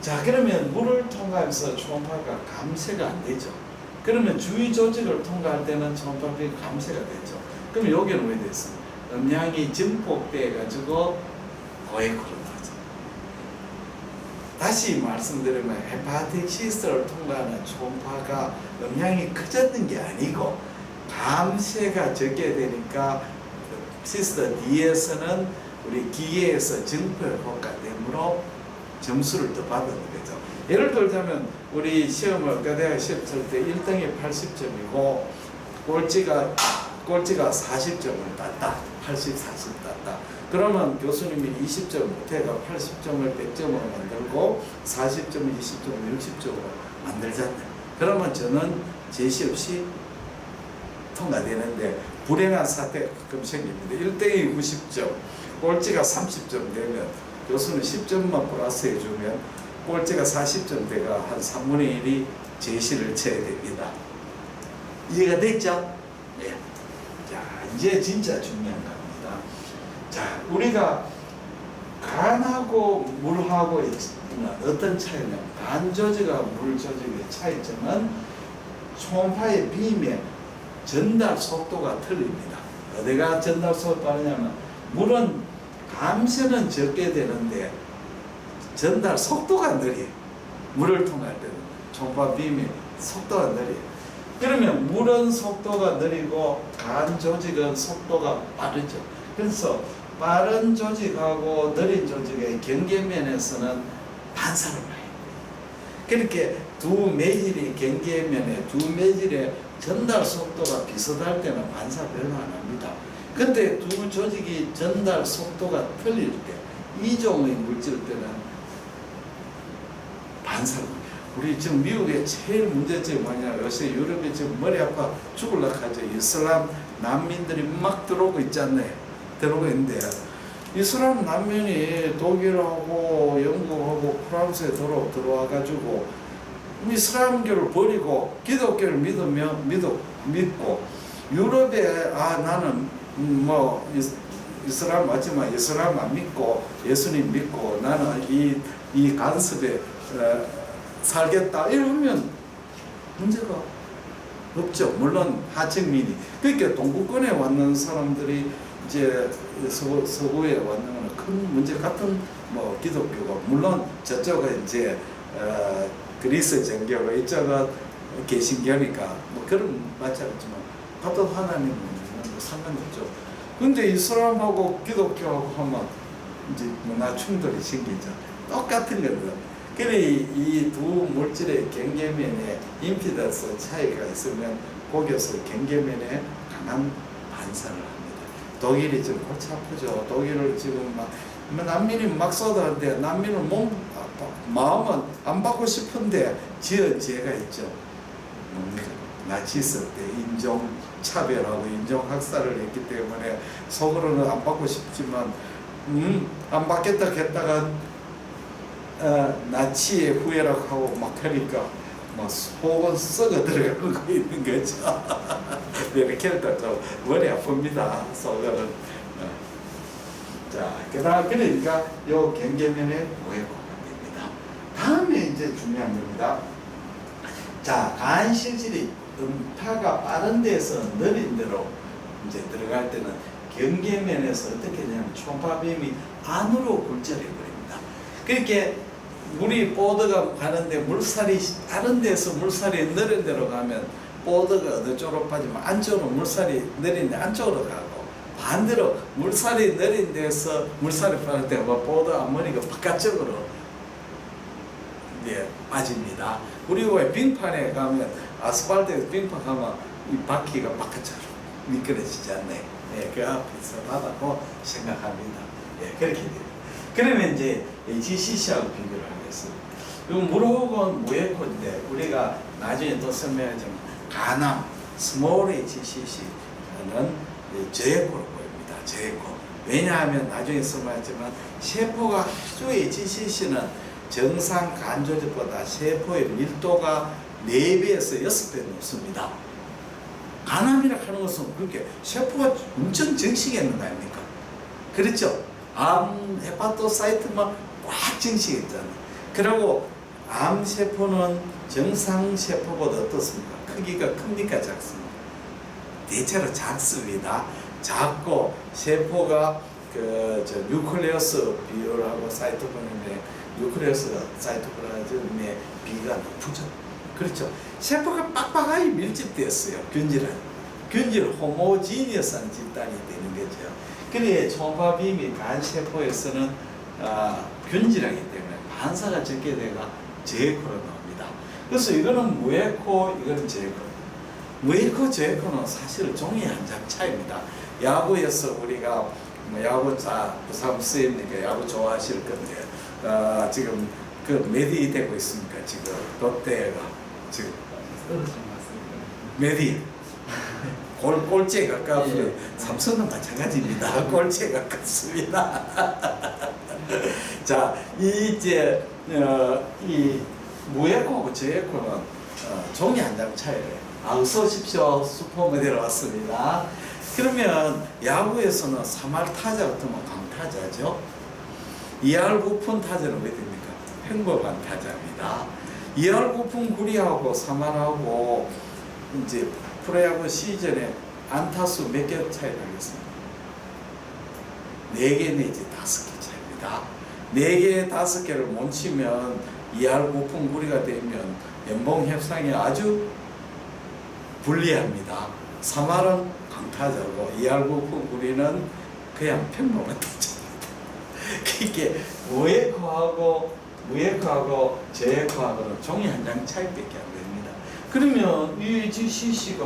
자, 그러면 물을 통과해서 초음파가 감쇄가 안 되죠. 그러면 주위 조직을 통과할 때는 초음파가 감쇄가 되죠. 그럼 여기는 왜 됐습니까? 음량이 증폭돼 가지고 고액으로 나죠. 다시 말씀드리면 헤파틱 시스트를 통과하는 초음파가 음량이 커졌는 게 아니고 감쇄가 적게 되니까 시스터 뒤에서는 우리 기계에서 증폭 효과 때문에 점수를 더 받는 거죠. 예를 들자면 우리 시험을 의과대학 시험 칠 때 1등이 80점이고 꼴찌가 40점을 땄다. 80, 40 땄다. 그러면 교수님이 20점 못해가 80점을 100점으로 만들고 40점을 20점을 60점으로 만들잖아요. 그러면 저는 제시 없이 통과되는데 불행한 사태가 가끔 생깁니다. 1등이 90점, 꼴찌가 30점 되면 교수는 10점만 플러스 해주면 꼴찌가 40점 돼가 한 3분의 1이 제시를 쳐야 됩니다. 이해가 됐죠? 네. 자, 이제 진짜 중요한 겁니다. 자, 우리가 간하고 물하고 어떤 차이냐면 간 조직과 물 조직의 차이점은 초음파의 빔의 전달 속도가 틀립니다. 어디가 전달 속도가 빠르냐면 물은 감쇄는 적게 되는데 전달 속도가 느려요. 물을 통할 때는 초음파 빔의 속도가 느려요. 그러면 물은 속도가 느리고 간 조직은 속도가 빠르죠. 그래서 빠른 조직하고 느린 조직의 경계면에서는 반사를 해요. 그렇게 두 매질이 경계면에 두 매질의 전달 속도가 비슷할 때는 반사 별로 안 합니다. 근데 두 조직이 전달 속도가 틀릴 때, 이 종의 물질 때는 반사를 합니다. 우리 지금 미국의 제일 문제점이 뭐냐, 요새 유럽에 지금 머리 아파 죽으려고 하죠. 이슬람 난민들이 막 들어오고 있지 않나요? 들어오고 있는데, 이슬람 난민이 독일하고 영국하고 프랑스에 들어와가지고 이슬람교를 버리고 기독교를 믿고 유럽에 나는 뭐 이슬람 맞지만 이슬람 안 믿고 예수님 믿고 나는 이 간섭에 살겠다 이러면 문제가 없죠. 물론 하층민이 그러니까 동구권에 왔는 사람들이 이제 서구에 왔는 큰 문제 같은 뭐 기독교가 물론 저쪽은 이제 그리스 정교가 이쪽은 개신교니까 뭐 그런 마찬가지지만 같은 하나님은 뭐 상관없죠. 근데 이슬람하고 기독교하고 하면 이제 문화 충돌이 생기죠. 똑같은 거거든. 그래 이 두 물질의 경계면에 임피던스 차이가 있으면 거기서 경계면에 강한 반사를 합니다. 독일이 지금 골치 아프죠. 독일을 지금 막 난민이 막 쏟아는데 난민을 마음은 안 받고 싶은데 지은 죄가 있죠. 나치스 때 인종 차별하고 인종 학살을 했기 때문에 속으로는 안 받고 싶지만 안 받겠다 했다가 나치의 후예라고 하고 막 하니까 막 속은 썩어 들어가는 거 있는 거죠. 이렇게 할때 좀 머리 아픕니다. 속은. 자, 그러니까 요 경계면에 모해코가 됩니다. 다음에 이제 중요한 겁니다. 자, 간실질이 음파가 빠른 데서 느린 데로 이제 들어갈 때는 경계면에서 어떻게 되냐면 초음파빔이 안으로 굴절해 버립니다. 그렇게 물이 보드가 가는데 물살이 빠른 데서 물살이 느린 데로 가면 보드가 어느 쪽으로 빠지면 안쪽으로 물살이 느린데 안쪽으로 가고 반대로 물살이 느린 데서 물살이 빠를 때 보드 앞머리가 바깥쪽으로 예, 빠집니다. 우리 왜 빙판에 가면 아스팔트에서 빙판 가면 이 바퀴가 바깥쪽으로 미끄러지지 않나요? 예, 그 앞에서 받았고 생각합니다. 예, 그렇게 돼요. 그러면 이제 HCC하고 비교를 하겠습니다. 이 물호흡은 무에코인데 우리가 나중에 또 설명하지만 간암, 스몰 HCC는 저에코로 보입니다. 저에코. 왜냐하면 나중에 설명하지만 세포가 아주 HCC는 정상 간조직보다 세포의 밀도가 4배에서 6배 높습니다. 간암이라 하는 것은 그렇게 세포가 엄청 정식해 있는 거 아닙니까? 그렇죠? 암 헤파토사이트만 꽉 정식했잖아요. 그리고 암세포는 정상세포보다 어떻습니까? 크기가 큽니까? 작습니까? 대체로 작습니다. 작고 세포가 뉴클레어스 비율하고 사이토플라즘의 뉴클레어스 사이토플라즘의 비가 높죠. 그렇죠. 세포가 빡빡하게 밀집되었어요. 균질 호모지니어스한 집단이 되는 거죠. 그래 초음파빔이 간세포에서는 균질하기 때문에 반사가 적게 돼가 저에코로 나옵니다. 그래서 이거는 무에코, 이거는 저에코. 무에코, 저에코는 사실 종이 한 장 차이입니다. 야구에서 우리가 야구 부산 쓰입니까? 야구 좋아하실 건데 지금 그 메디 되고 있습니까? 지금 롯데가 지금 메디 꼴찌에 가까우면 삼성은 마찬가지입니다. 꼴찌에 가깝습니다. 자, 이제 이 무에코하고 저에코는 종이 한 장 차이래요. 어서 오십시오. 슈퍼모델 왔습니다. 그러면 야구에서는 3할 타자 같으면 강타자죠. 2할 9푼 타자는 왜 됩니까? 평범한 타자입니다. 2할 9푼 구리하고 3할하고 이제 프로야구 시즌에 안타수 몇 개 차이 나겠습니까? 4개 내지 5개 차이입니다. 4개, 5개를 못 치면 2할 9푼 구리가 되면 연봉 협상이 아주 불리합니다. 3할은 강타자고 2할 9푼 구리는 그냥 평범한 타자입니다. 이게 무에코하고 저에코하고는 종이 한 장 차이밖에 안 됩니다. 그러면 이 HCC가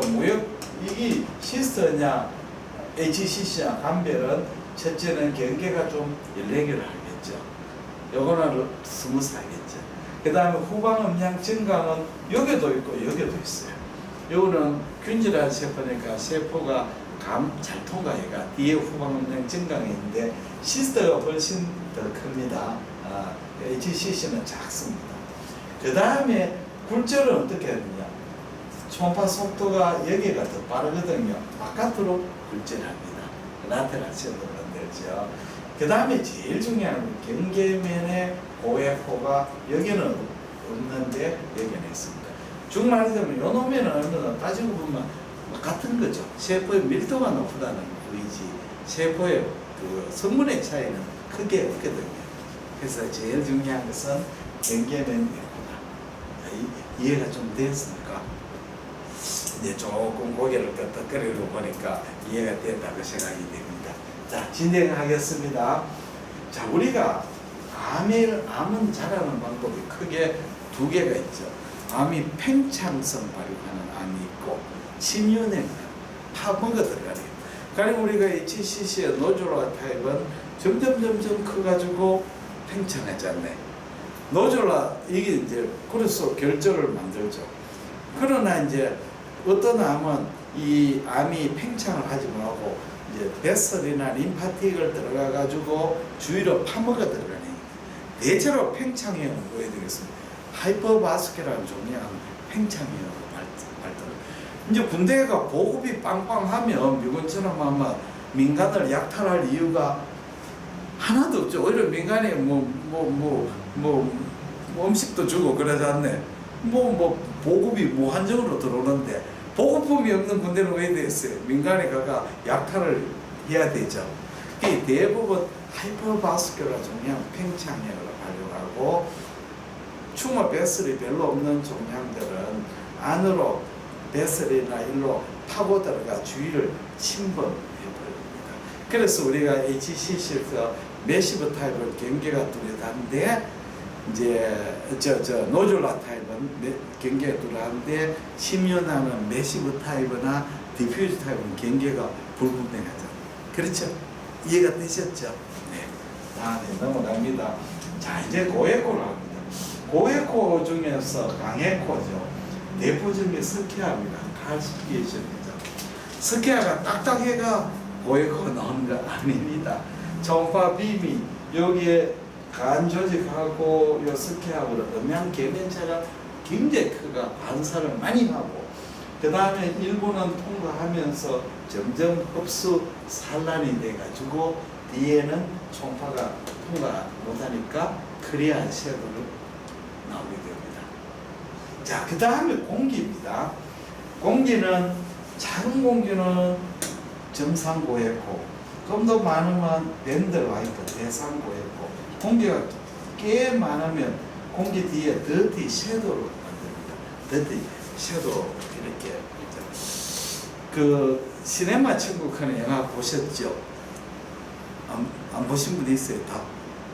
이게 시스터냐 HCC냐 감별은 첫째는 경계가 좀 14개를 하겠죠. 요거는 스무스하겠죠. 그 다음에 후방 음량 증강은 여기도 있고 여기도 있어요. 요거는 균질한 세포니까 세포가 잘 통과해가 뒤에 후방 음량 증강이 있는데 시스터가 훨씬 더 큽니다. HCC는 작습니다. 그 다음에 굴절은 어떻게 하느냐? 초음파 속도가 여기가 더 빠르거든요. 바깥으로 굴절합니다. 라테랄 셀로 만들죠. 그 다음에 제일 중요한 건 경계면에 고에코가 여기는 없는데 여기는 있습니다. 중말하자면 요 놈에는 따지고 보면 같은 거죠. 세포의 밀도가 높다는 의지. 세포의 그 성분의 차이는 크게 없거든요. 그래서 제일 중요한 것은 경계면역구나. 이해가 좀 됐습니까? 이제 조금 고개를 끄덕거리고 보니까 이해가 된다고 생각이 됩니다. 자, 진행하겠습니다. 자, 우리가 암은 자라는 방법이 크게 두 개가 있죠. 암이 팽창성 발육하는 암이 있고 침윤에 파번거 들어가요. 그러니까 우리가 HCC의 노졸라 타입은 점점 커가지고 팽창하지 않나요? 노졸라 이게 이제 그래서 결절을 만들죠. 그러나 이제 어떤 암은 이 암이 팽창을 하지 못하고 이제 베슬이나 림파틱을 들어가 가지고 주위로 파먹어 들어가니 대체로 팽창형을 보여드리겠습니다. 하이퍼바스큘라는 종류의 팽창형으로 발달. 이제 군대가 보급이 빵빵하면 미군처럼 아마 민간을 약탈할 이유가 하나도 없죠. 오히려 민간에 음식도 주고 그러지 않네. 보급이 무한정으로 들어오는데 보급품이 없는 군대는 왜 됐어요? 민간에 가가 약탈을 해야 되죠. 대부분 하이퍼바스큘라 종양 팽창형으로 발육하고 추모 베슬이 별로 없는 종양들은 안으로 베슬이나 일로 파고 들어가 주위를 침범해버립니다. 그래서 우리가 HCC에서 메시브 타입은 경계가 뚜렷한데 이제 노졸라 타입은 경계가 뚜렷한데 침윤하는 메시브 타입이나 디퓨즈 타입은 경계가 불분명하죠. 그렇죠? 이해가 되셨죠? 네. 다음에 넘어갑니다. 자, 이제 고에코를 합니다. 고에코 중에서 강에코죠. 내포점이 스키아입니다. 칼시피케이션이죠. 스키아가 딱딱해가 고에코가 나오는 거 아닙니다. 초음파 빔이 여기에 간 조직하고 요 스키아하고 음양 계면체가 굉장히 크가 반사를 많이 하고 그 다음에 일부는 통과하면서 점점 흡수 산란이 돼가지고 뒤에는 초음파가 통과 못하니까 크리한 섀도우를 나오게 됩니다. 자, 그 다음에 공기입니다. 공기는 작은 공기는 점상고에코, 좀 더 많으면 밴드와이프 대상고에코, 공기가 꽤 많으면 공기 뒤에 더티 섀도우를 만듭니다. 더티 섀도우 이렇게 그 시네마 천국하는 영화 보셨죠? 안 보신 분 있어요? 다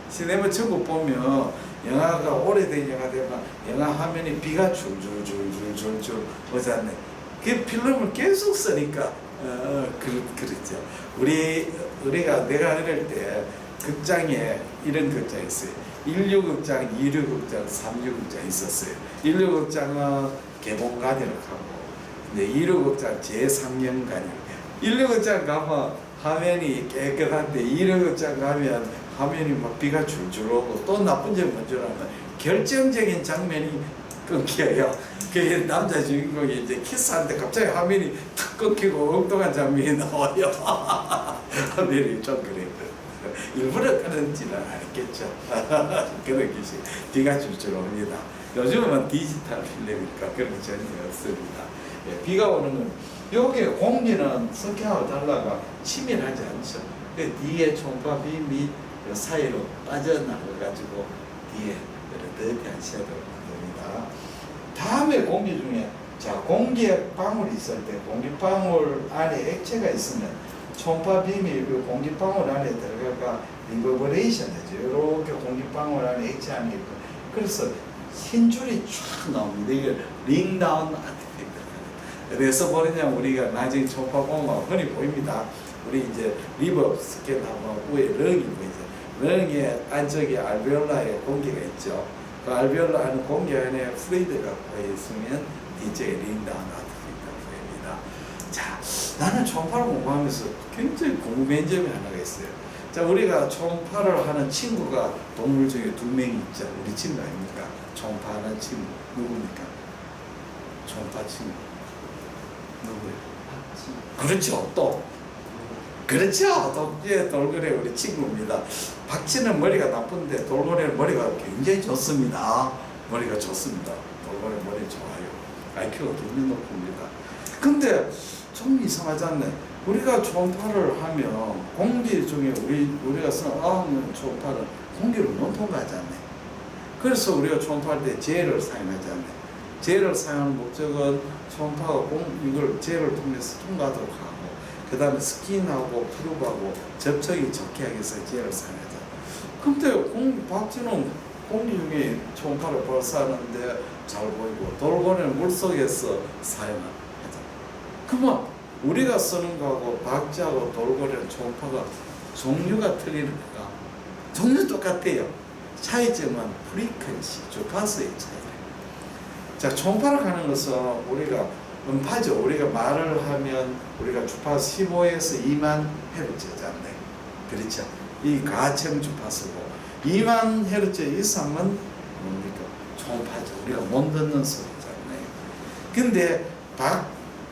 시네마 천국 보면 영화가 오래된 영화 되면 영화 화면에 비가 줄줄줄줄줄줄 오지 않네. 그 필름을 계속 쓰니까 그렇죠. 우리가 내가 어릴 때 극장에 이런 극장이 있어요. 16극장, 26극장, 36극장 있었어요. 16극장은 개봉관이라고 하고, 근데 26극장 제3연관이라고. 16극장 가면 화면이 깨끗한데 26극장 가면 화면이 막 비가 줄줄 오고, 또 나쁜 점이 뭔지라면 결정적인 장면이 끊겨요. 그 남자 주인공이 이제 키스하는데 갑자기 화면이 탁 끊기고 엉뚱한 장면이 나와요. 화면이 좀 그래요. 일부러 끊은지는 알겠죠. 그런 것이 비가 줄줄 옵니다. 요즘은 디지털 필름이니까 그런 게 전혀 없습니다. 예, 비가 오는 건 여기 공기는 석회하고 달라가 치밀하지 않죠. 그 뒤에 초음파 빔이 사이로 빠져나가가지고 뒤에 더티한 섀도우를 만듭니다. 다음에 공기 중에 자, 공기에 방울이 있을 때 공기방울 안에 액체가 있으면 초음파 빔이 그 공기방울 안에 들어가가 리버버레이션 하죠. 이렇게 공기방울 안에 액체 안에 있고, 그래서 흰 줄이 쫙 나옵니다. 이게 링다운 아티팩트. 그래서 뭐냐면 우리가 나중에 초음파 보면 흔히 보입니다. 우리 이제 리버 스캔하면 위에 렁이 보이죠. 렁의 안쪽에 알베올라에 공기가 있죠. 그 알베올라 안에 공기 안에 플루이드가 보여 있으면 뒤쪽에 링다운 아티팩트가 보입니다. 자, 나는 초음파를 공부하면서 굉장히 궁금한 점이 하나가 있어요. 자, 우리가 초음파를 하는 친구가 동물 중에 2명이 있죠. 우리 친구 아닙니까? 초음파 하는 친구 누굽니까? 초음파 친구 누구예요? 그렇죠. 또 그렇죠. 독재 돌고래 우리 친구입니다. 박쥐는 머리가 나쁜데 돌고래는 머리가 굉장히 좋습니다. 머리가 좋습니다. 돌고래 머리 좋아요. IQ가 굉장히 높습니다. 근데 좀 이상하지 않나요? 우리가 초음파를 하면 공기 중에 우리가 쓰는 어학용 초음파는 공기를 못 통과하지 않네. 그래서 우리가 초음파할 때 젤을 사용하지 않네. 젤을 사용하는 목적은 초음파가 이걸 젤을 통해서 통과하도록 하고, 그 다음에 스킨하고 프루하고 접촉이 좋게 하기 위해서 젤을 사용하자. 근데 박쥐는 공기 중에 초음파를 발사하는데 잘 보이고, 돌고래는 물속에서 사용하자. 그러면 우리가 쓰는 거하고 박쥐하고 돌고래는 초음파가 종류가 틀리는가? 종류 똑같아요. 차이점은 프리퀀시, 주파수의 차이예요. 자, 초음파를 하는 것은 우리가 음파죠. 우리가 말을 하면 우리가 주파수 15에서 2만 헤르츠잖아요. 그렇죠? 이 가청 주파수고 2만 헤르츠 이상은 뭡니까? 초음파죠. 우리가 못 듣는 소리잖아요. 근데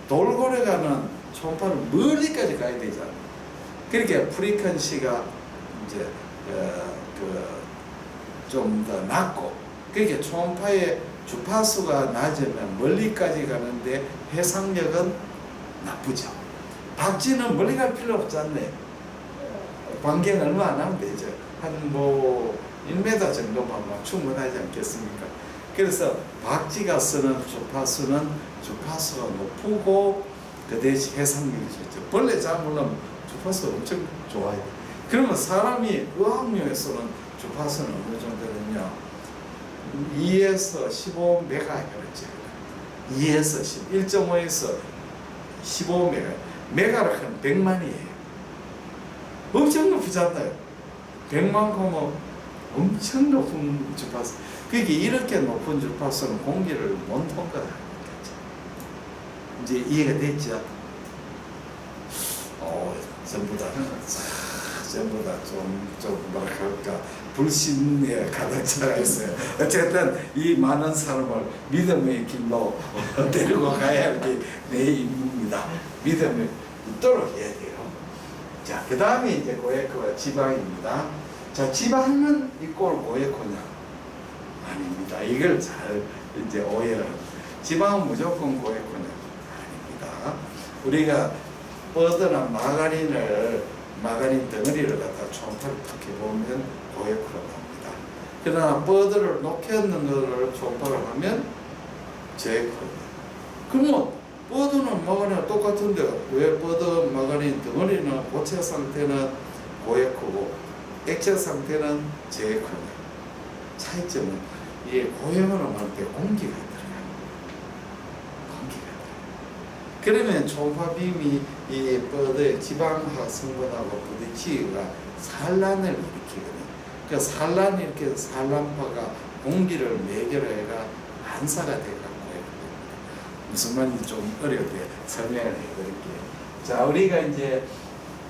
돌고래가는 초음파를 멀리까지 가야 되잖아요. 그러니까 프리퀀시가 이제 좀 더 낮고, 그러니까 초음파의 주파수가 낮으면 멀리까지 가는데 해상력은 나쁘죠. 박쥐는 멀리 갈 필요 없지 않네. 반경 얼마 안 하면 되죠. 한 1m 정도만 충분하지 않겠습니까? 그래서 박쥐가 쓰는 주파수는 주파수가 높고 그 대신 해상력이 좋죠. 벌레 잡으려면 주파수가 엄청 좋아요. 그러면 사람이 의학용에 쓰는 주파수는 어느 정도냐면 2에서 15메가헤르츠, 2에서 1.5에서 15메가, 메가를 하면 100만이에요. 엄청 높잖아요. 100만 하면 엄청 높은 주파수. 그게 이렇게 높은 주파수는 공기를 못 통과하는 거죠. 이제 이해가 됐죠? 전부 다 좀 뭐랄까 불신에 가득 차가 있어요. 어쨌든 이 많은 사람을 믿음의 길로 데리고 가야 할 게 내 임무입니다. 믿음을 있도록 해야 돼요. 자, 그 다음에 이제 고에코와 지방입니다. 자, 지방은 이꼴 고에코냐? 아닙니다. 이걸 잘 이제 오해를. 지방은 무조건 고에코냐? 아닙니다. 우리가 뻗어나 마가린 덩어리를 갖다 초음파를 탁 해보면 고에코로 나옵니다. 그러나 뻗어를 녹였는 것을 초음파를 하면 제에코입니다. 그러면 뻗어는 마가린과 똑같은데 왜 뻗어 마가린 덩어리는 고체 상태는 고에코고 액체 상태는 제에코냐? 차이점은 이 고에코는 할 때 공기가 들어가요. 그러면 초음파 빔이 이 뻗어의 지방화 성분하고 부딪히기가 산란을 일으키거든요. 그 산란이 이렇게 산란파가 공기를 매결해가 반사가 돼갖고 무슨 말인지 좀 어렵게 설명을 해드릴게요. 자, 우리가 이제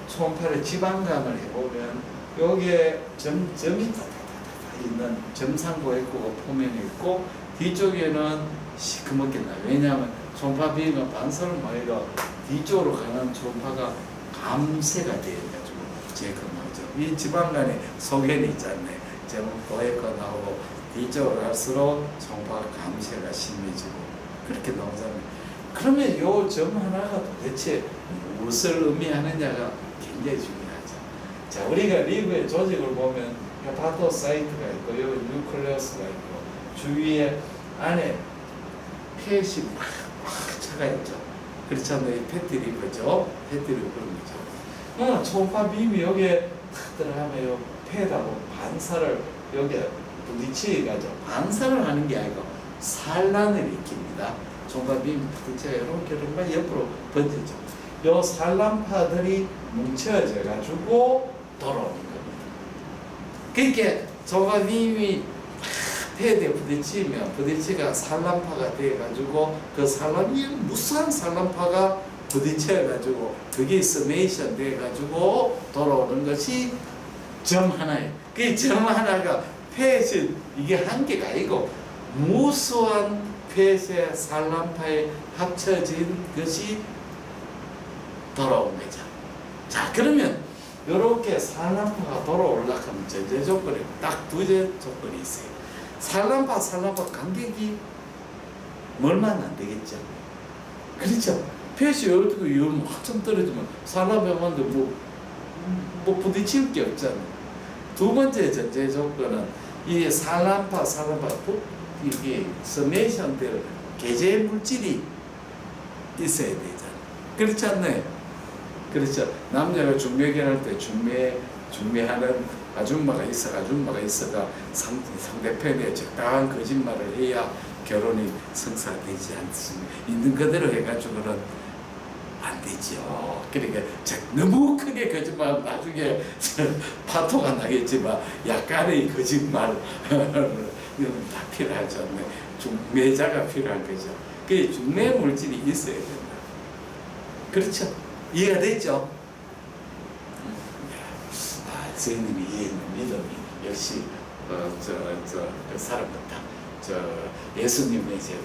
초음파를 지방감을 해보면 여기에 점이 있는 점상고에코가 표면이 있고 뒤쪽에는 시커멓게 나요. 왜냐하면 초음파 빔은 반사를 마이가 뒤쪽으로 가는 초음파가 감쇄가 되어가지고 제거하죠. 이 지방간에 소견이 있잖아요. 점 고에코 나오고 뒤쪽으로 갈수록 초음파 감쇄가 심해지고 그렇게 나오잖아요. 그러면 요 점 하나가 도대체 무엇을 의미하느냐가 굉장히 중요하죠. 자, 우리가 리브의 조직을 보면 헤파토사이트가 있고 여기 뉴클레우스가 있고 주위에 안에 펫이 막 차가 있죠. 그렇잖아요. 이 패티리브죠. 패티리브죠. 초음파 빔이 여기에 탁 들어가면 요 펫하고 반사를 여기에 부딪히가죠. 반사를 하는 게 아니고 산란을 일으킵니다. 초음파 빔 부딪혀가 이렇게 옆으로 번지죠. 요 산란파들이 뭉쳐져 가지고 돌아오는 겁니다. 그러니까 초음파 빔이 패드에 부딪히가 산란파가 돼가지고 그 산란이 무수한 산란파가 부딪혀가지고 그게 서메이션 돼가지고 돌아오는 것이 점 하나예요. 그 점 하나가 펫이 이게 한 개가 아니고 무수한 펫의 산란파에 합쳐진 것이 돌아온 거죠. 자, 그러면 이렇게 산란파가 돌아오려면 전제 조건이 딱 두 조건이 있어요. 산란파 간격이 멀면 안 되겠죠. 그렇죠. 펫이 어떻게 위험 한참 떨어지면 산란병원도 뭐 부딪힐 게 없잖아. 두 번째 전제 조건은 이 산란파 이게 서메이션될 계제 물질이 있어야 되잖아. 그렇지 않나요? 그렇죠. 남자가 중매 결혼할 때 중매하는 아줌마가 있어가 상대편에 적당한 거짓말을 해야 결혼이 성사되지 않습니다. 있는 그대로 해가지고는 안 되죠. 그러니까 너무 크게 거짓말 나중에 파토가 나겠지만 약간의 거짓말 이건 다 필요하지 않나요? 중매자가 필요한 거죠. 그 중매 물질이 있어야 된다. 그렇죠? 이해가 됐죠? 선생님이 이해는 믿음이 역시 그 사람 같다. 예수님의 제자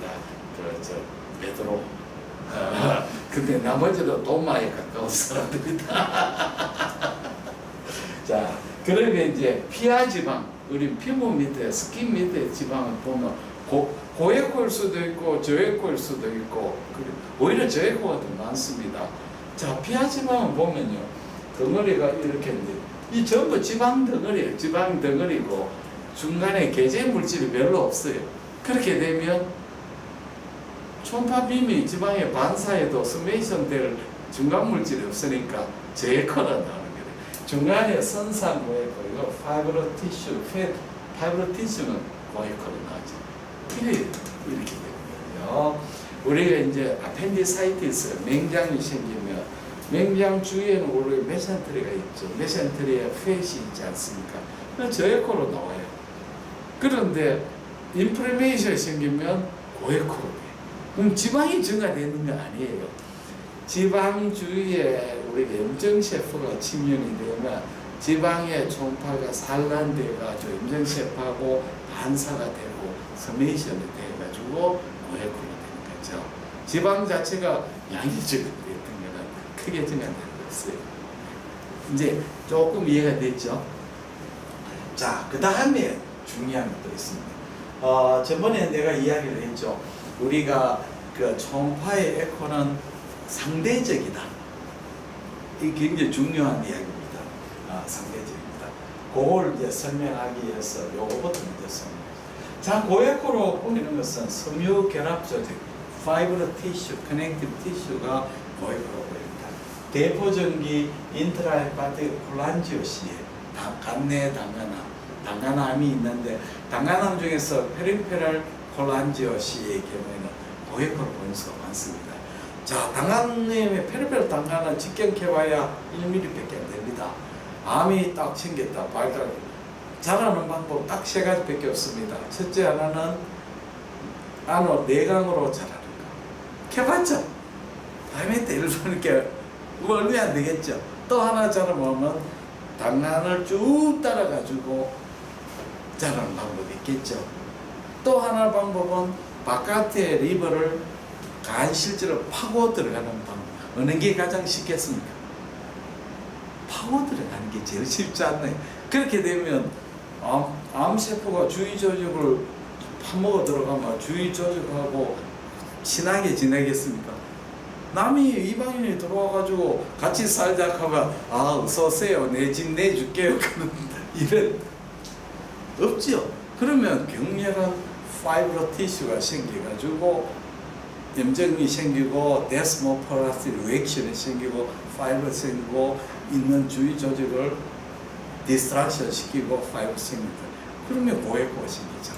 베드로. 근데 나머지도 도마에 가까운 사람들이다. 자, 그러면 이제 피하 지방, 우리 피부 밑에 스킨 밑에 지방을 보면 고에코일 수도 있고 저에코일 수도 있고 오히려 저에코가 더 많습니다. 자, 피하 지방을 보면요, 덩어리가 이렇게 있는데 이 전부 지방 덩어리예요. 지방 덩어리고 중간에 계제 물질이 별로 없어요. 그렇게 되면 초음파빔이 지방의 반사에도 스메이션 될 중간 물질이 없으니까 저에코가 나오는 거예요. 중간에 선상 고에코, 이거 파이브로 티슈, 파이브로 티슈는 고에코로 나오죠. 이렇게 되거든요. 우리가 이제 아펜디사이티스, 맹장이 생기면 맹장 주위에는 원래 메센테리가 있죠. 메센테리에 홑이 있지 않습니까? 저에코로 나와요. 그런데 인플레메이션이 생기면 고에코로 돼요. 그럼 지방이 증가되는 게 아니에요. 지방 주위에 우리가 염증세포가 침연이 되면 지방의 초음파가 산란돼가지고 염증세포하고 반사가 되고 서메이션이 돼가지고 고에코로 되는 거죠. 지방 자체가 양이 증가됐던 거는 크게 증가되는 거였어요. 이제 조금 이해가 됐죠? 자, 그 다음에 중요한 것도 있습니다. 저번에 내가 이야기를 했죠. 우리가 그 초음파의 에코는 상대적이다. 이게 굉장히 중요한 이야기입니다. 상대적입니다. 그걸 이제 설명하기 위해서 요거부터 먼저 설명해요. 자, 고에코로 보이는 것은 섬유 결합 조직, 파이브로 티슈, 커넥티브 티슈가 고에코로 보입니다. 대포전기 인트라헤파틱 콜란지오 시에 간내 당간암이 있는데 당간암 중에서 페리페럴 콜란지오 시의 경우에는 고에코로 보이는 수가 많습니다. 자, 당간암의 페리페럴 당간암 직경해봐야 1mm밖에 안 됩니다. 암이 딱 생겼다, 발달 자라는 방법 딱 세 가지밖에 없습니다. 첫째 하나는 안으로 내강으로 자라는 거. 캐봤죠? 다이아메트 일본이렇게 얼마 안 되겠죠? 또 하나 자라보면 당간을 쭉 따라가지고 자라는 방법이 있겠죠. 또 하나 방법은 바깥에 리버를 간실제로 파고 들어가는 방법. 어느 게 가장 쉽겠습니까? 파고 들어가는 게 제일 쉽지 않나요? 그렇게 되면 암세포가 주위 조직을 파먹어 들어가면 주위 조직하고 친하게 지내겠습니까? 남이 이방인이 들어와가지고 같이 살자 하면 어서오세요, 내 집 내줄게요. 이런 없죠. 그러면 격렬한 파이브로 티슈가 생겨가지고 염증이 생기고 데스모포라스 리액션이 생기고 파이브로 생기고 있는 주위 조직을 디스트랙션 시키고 파이브 생깁니다. 그러면 고에코가 생기죠.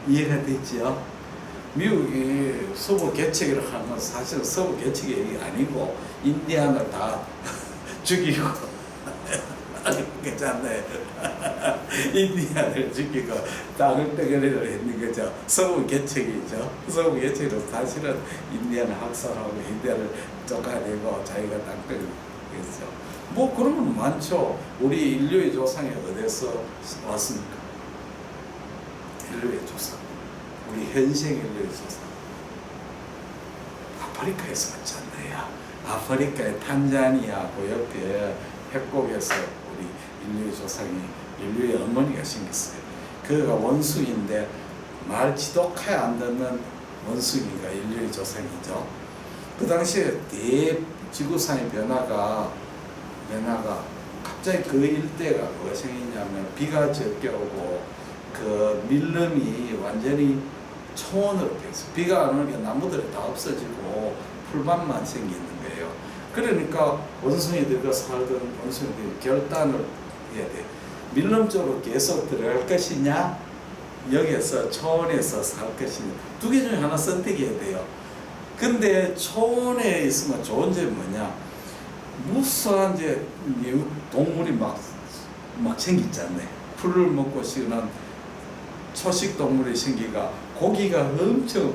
이해가 됐죠? 미국이 서부 개척이라고 하면 사실은 서부 개척이 아니고 인디안을 다 죽이고 괜찮네. 인디안을 죽이고 땅을 떼거리를 했는 거죠. 서부 개척이죠. 서부 개척으로 사실은 인디안을 학살하고 인디안을 쫓아내고 자기가 땅을 했죠. 뭐 그러면 많죠. 우리 인류의 조상이 어디서 왔습니까? 인류의 조상, 우리 현생 인류의 조상 아프리카에서 왔지 않나요? 아프리카의 탄자니아 그 옆에 협곡에서 우리 인류의 조상이, 인류의 어머니가 생겼어요. 그가 원숭이인데 말 지독하게 안 듣는 원숭이가 인류의 조상이죠. 그 당시에 대지구상의 변화가 갑자기 그 일대가 뭐가 생겼냐면 비가 적게 오고 그 밀림이 완전히 초원으로 됐어. 비가 안 오니까 나무들이 다 없어지고 풀밭만 생기는 거예요. 그러니까 원숭이들과 살던 원숭이들이 결단을 해야 돼. 밀림 쪽으로 계속 들어갈 것이냐, 여기에서 초원에서 살 것이냐, 두 개 중에 하나 선택해야 돼요. 근데 초원에 있으면 좋은 점이 뭐냐, 무수한 이제 동물이 막 생기잖아요. 풀을 먹고 쉬는 초식 동물이 생기가 고기가 엄청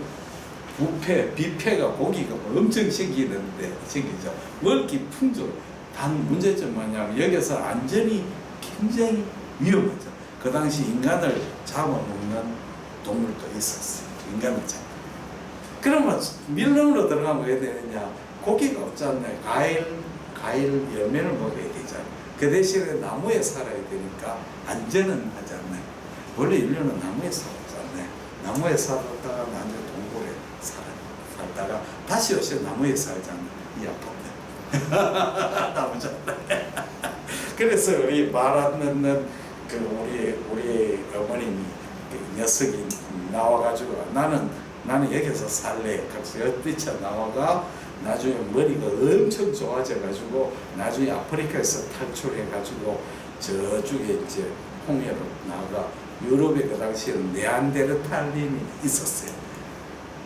뷔페가 고기가 엄청 생기죠. 먹기 풍족. 단 문제점 뭐냐면 여기서 안전이 굉장히 위험하죠. 그 당시 인간을 잡아먹는 동물도 있었어요. 인간을 잡아. 그러면 밀림으로 들어가면 왜 되느냐? 고기가 없잖아요. 과일 열매를 먹어야 되잖아요. 그 대신에 나무에 살아야 되니까 안전은 하지 않나요? 원래 인류는 나무에 살았잖아요. 나무에 살았다가 나중에 동굴에 살다가 다시 오셔 나무에 살잖아요. 이 아파트. 나무잖아요. 그래서 우리 말 안 듣는 그 우리 어머님이 그 녀석이 나와가지고 나는 여기서 살래. 그래서 뛰쳐 나와가 나중에 머리가 엄청 좋아져가지고 나중에 아프리카에서 탈출해가지고 저쪽에 이제 홍해로 나가 유럽에 그 당시에는 네안데르탈린이 있었어요.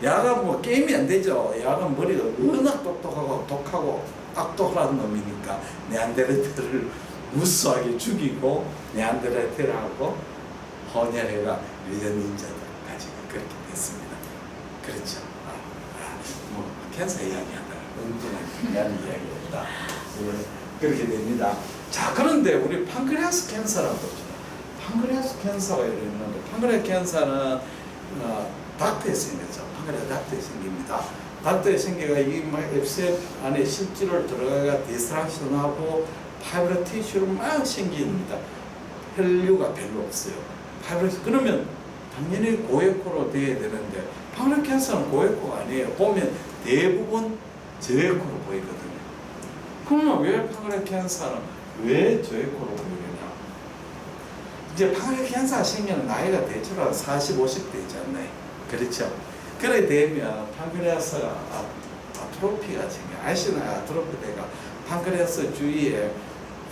야가 뭐 게임이 안 되죠. 야가 머리가 워낙 똑똑하고 독하고 악독한 놈이니까 네안데르탈을 무수하게 죽이고 네안데르탈하고 혼혈해가 유전 인자들 가지고 그렇게 됐습니다. 그렇죠. 뭐 캔서 이야기하다 엉뚱한 인간 이야기였다. 그렇게 됩니다. 자, 그런데 우리 판크레아스 캔서라고 보죠. 판크레아스 캔서가 있는데 판크레아스 캔서는 닥터에 생겼죠. 판크레아스 닥터에 생깁니다. 닥터에 생겨가 이 앱셋 안에 실제로 들어가가 디스트랙션하고 파이브러 티슈로 막 생깁니다. 혈류가 별로 없어요. 그러면 당연히 고에코로 돼야 되는데 판크레아스 캔서는 고에코가 아니에요. 보면 대부분 저에코로 보이거든요. 그러면 왜 판크레아스 캔서는 왜 저에코로 보이느냐? 이제 판크레아스 캔서가 생기는 나이가 대체로 한 40, 50대잖아요. 그렇죠? 그래 되면 판크레아스가 아트로피가 생겨. 아시나요? 아트로피가 판크레아스 주위에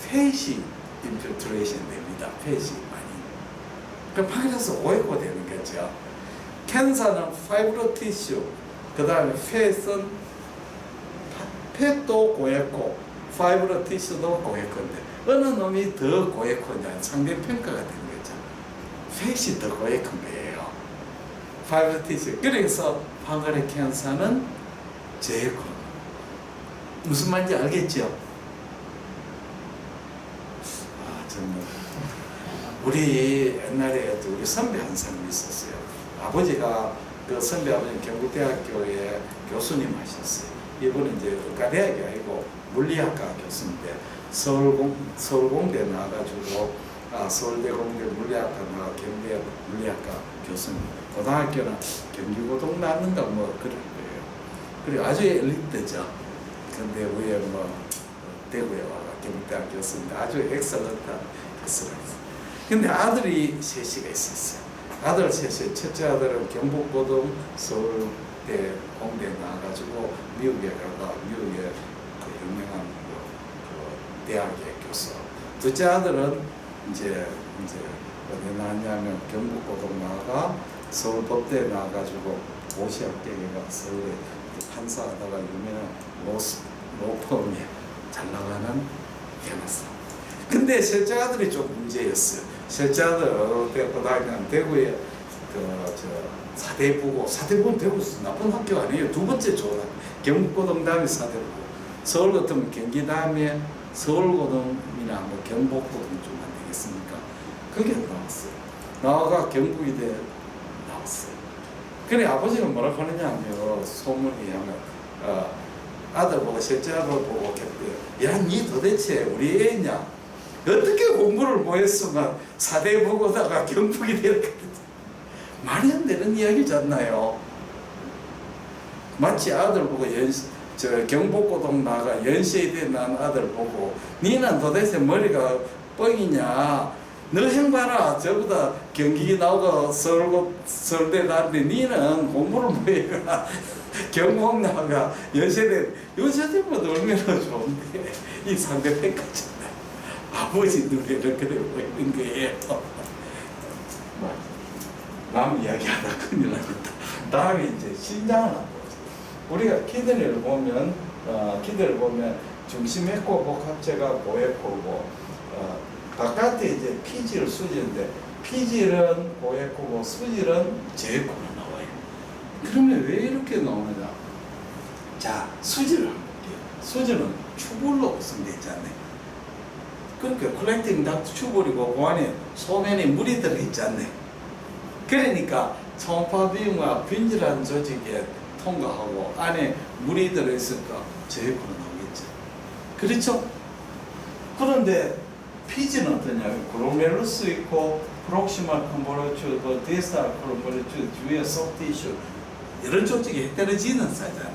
팻이 인필트레이션 됩니다. 팻이 많이. 그럼 판크레아스 고에코 되는 거죠. 캔서는 파이브로 티슈, 그 다음에 팻도 고에코, 파이브로 티슈도 고에코인데 어느 놈이 더 고에코냐 상대평가가 되는 거죠. 팻이 더 고에코인 거예요. 파이브로 티슈. 그래서 판크레아스 캔서는 제에코. 무슨 말인지 알겠죠? 정말 우리 옛날에 우리 선배 한 사람이 있었어요. 아버지가 그 선배 아버지는 경북대학교에 교수님 하셨어요. 이분은 이제 의과대학이 아니고 물리학과 교수인데 서울공대 나와가지고 서울대 공대 물리학과 나와 경대 물리학과 교수님. 고등학교는 경기고등 나왔는가 뭐 그런 거예요. 그리고 아주 엘리트죠. 근데 위에 뭐 대구에 와가 경북대학 교수인데 아주 엑셀런트한 교수가 있어요. 근데 아들이 셋이가 있었어요. 아들 셋이 첫째 아들은 경북고등 서울대 공대 나와가지고 미국에 가가 미국의 그 유명한 그 대학의 교수. 둘째 아들은 이제 어디 나왔냐면 경북고등 나와가 서울법대에 나와가지고 고시학교에 가 서울에 판사하다가 유명한 로펌에 잘 나가는 해놨어. 근데 셋째 아들이 좀 문제였어요. 셋째 아들 고등학교는 대구에 사대부는 대구 나쁜 학교 아니에요. 두 번째 좋은 학교. 경북고등 다음에 사대부고. 서울 같으면 경기 다음에 서울고등이나 뭐 경북고등 좀 안 되겠습니까? 그게 나왔어요. 나와가 경북이대 나왔어요. 그래 아버지는 뭐라고 하느냐 하면 소문이 하면 아들 보고 셋째 아들 보고 야, 니 도대체 우리 애냐? 어떻게 공부를 못 했으면 사대 보고다가 경북이 되었거든. 말이 안 되는 이야기잖아요. 마치 아들 보고 저 경복고동 나가 연세대 난 아들 보고 니는 도대체 머리가 뻥이냐? 너 형 봐라 저보다 경기 나오고 서울대 나는데 니는 공부를 뭐해가 경복 나가 연세대보다 얼마나 좋은데 이 상대편까지 아버지 눈에는 그래 보이는 거예요. 남 이야기하다 큰일 나겠다. 다음에 이제 신장을 한번 보자. 우리가 키드니를 보면 중심에코 복합체가 고에코고 바깥에 이제 피질, 수질인데 피질은 고에코고 수질은 제에코가 나와요. 그러면 왜 이렇게 나오느냐? 자, 수질을 한번 볼게요. 수질은 튜블로 구성되어 있잖아요. 그러니까 콜렉팅 닥트 튜블이고 그 안에 소면에 물이 들어있지 않나요? 그러니까 초음파 비용과 균질한 조직에 통과하고 안에 물이 들어있으니까 제에코로 나오겠죠. 그렇죠? 그런데 피지는 어떠냐면 글로메룰러스 있고 프록시말 컨볼루츄, 디스탈 컨볼루츄, 주위에 소프티슈 이런 조직이 헤테로지는 사이잖아요.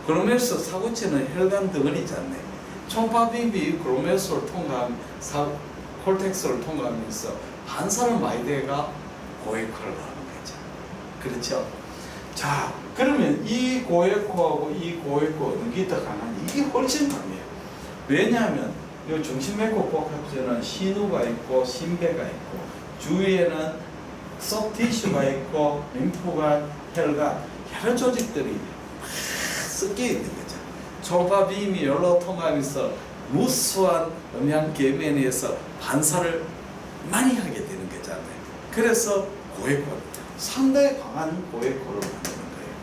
글로메룰러스 사구체는 혈관 덩어리잖아요. 초음파 비용이 글로메룰러스를 통과하면 콜텍스를 통과하면서 반사를 많이 돼가 고에코를 하는 거죠. 그렇죠? 자, 그러면 이 고에코하고 이 고에코 어느 게 더 강하냐? 이게 훨씬 강해요. 왜냐하면 이 중심에코 복합체는 신우가 있고 심배가 있고 주위에는 소프티슈가 있고 림프관, 혈관 여러 조직들이 섞여 있는 거죠. 초음파 비임이 열로 통하면서 무수한 음양 계면에서 반사를 많이 하게 되는 거잖아요. 그래서 고에코 상당히 강한 고에코를 만드는 거예요.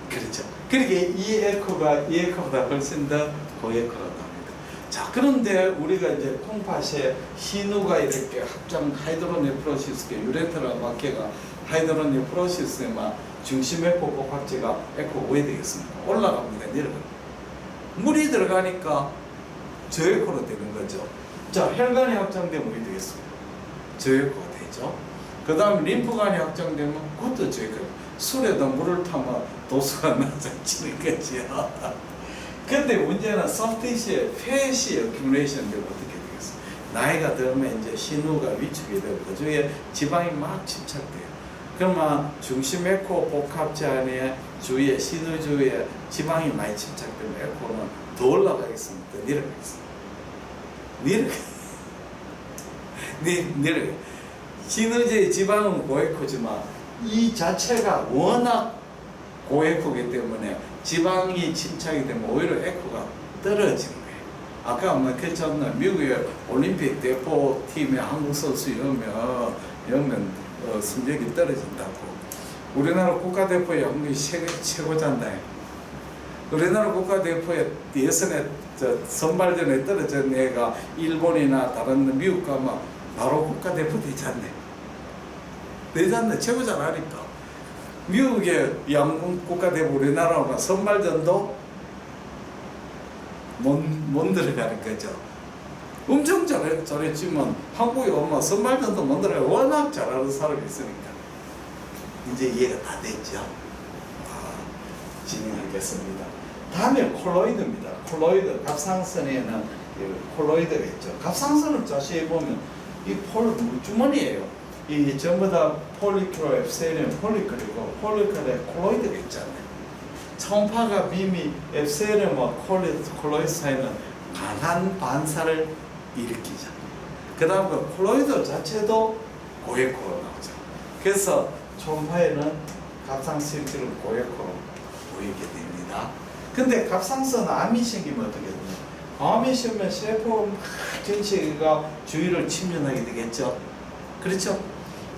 그렇죠. 그러게 이 에코보다 훨씬 더 고에코가 나옵니다. 자, 그런데 우리가 이제 콩팥에 신우가 이렇게 합장 하이드로네프로시스게 유레테라 마케가 하이드로네프로시스에만 중심에코 복합체가 에코 왜 되겠습니까? 올라갑니다. 내려갑니다. 물이 들어가니까 저에코로 되는 거죠. 자, 혈관이 확장되면 왜 되겠습니까? 저에코가 되죠. 그 다음에 림프관이 확장되면 그것도 저에코. 술에다 물을 타면 도수가 낮아지는 거죠. 근데 문제는 소프티시의 팻이 어큐뮬레이션 되면 어떻게 되겠어요? 나이가 들면 이제 신우가 위축이 되고 그 주위에 지방이 막 집착돼요. 그러면 중심에코 복합체 안에 주위에 신우 주위에 지방이 많이 집착되면 에코는 더 올라가겠습니까? 내려가겠습니까? 내려가. 신우제의 지방은 고에코지만 이 자체가 워낙 고에코이기 때문에 지방이 침착이 되면 오히려 에코가 떨어지는 거예요. 아까 말했잖아요. 미국의 올림픽 대표팀에 한국 선수 여면 성적이 떨어진다고. 우리나라 국가대표에 한국이 최고잖아요. 우리나라 국가대표에 예선에 선발전에 떨어진 애가 일본이나 다른 미국 가면 바로 국가대표 되잖아요. 되잖아요. 최고 잘하니까. 미국의 양궁 국가대표 우리나라가 선발전도 못 들어가는 거죠. 엄청 잘했지만 한국에 오면 선발전도 못 들어가고 워낙 잘하는 사람이 있으니까 이제 이해가 다 됐죠. 진행하겠습니다. 다음에 콜로이드입니다. 콜로이드, 갑상선에는 콜로이드가 있죠. 갑상선을 자세히 보면 이 물주머니예요. 이 전부 다 폴리큐로 앱세리움 폴리클이고 폴리클에 콜로이드가 있잖아요. 초음파가 빔이 앱세리움과 콜로이드 사이는 강한 반사를 일으키죠. 그 다음 그 콜로이드 자체도 고에코로 나오죠. 그래서 초음파에는 갑상실질은 고에코로 보이게 됩니다. 근데 갑상선 암이 생기면 어떻게 되냐? 암이 생기면 세포 전체가 주위를 침전하게 되겠죠. 그렇죠?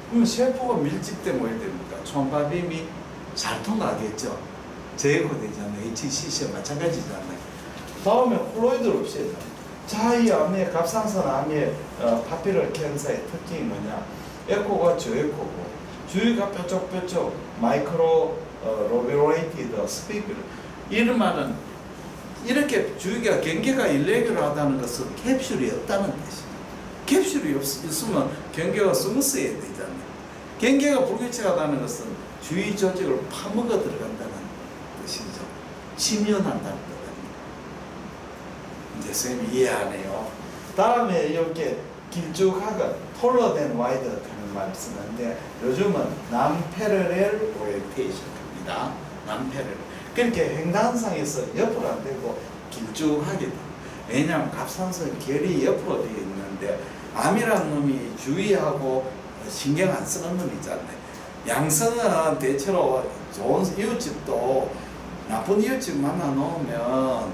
그럼 세포가 밀집되면 뭐 해야 됩니까? 초음파 빔이 잘 통과하겠죠. 제거되잖아요. HCC와 마찬가지잖아요. 다음에 콜로이드를 없애죠. 자, 이 암의 갑상선 암의 파피럴 캔서의 특징이 뭐냐? 에코가 저에코고 주위가 뾰족뾰족 마이크로 로비레이티드 스피드. 이런 말은 이렇게 주위가 경계가 일레귤러하다는 것은 캡슐이 없다는 뜻입니다. 캡슐이 있으면 경계가 스무스해야 되잖아요. 경계가 불규칙하다는 것은 주위 조직을 파먹어 들어간다는 뜻이죠. 치면한다는 거거든요. 이제 선생님이 이해하네요. 다음에 이렇게 길쭉하고 톨러된 와이드 하는 말 쓰는데 요즘은 non-parallel orientation입니다. non-parallel. 그렇게 횡단상에서 옆으로 안 되고 길쭉하게 돼. 왜냐하면 갑상선 결이 옆으로 되어 있는데 암이라는 놈이 주의하고 신경 안 쓰는 놈 있잖아요. 양성은 대체로 좋은 이웃집도 나쁜 이웃집 만나 놓으면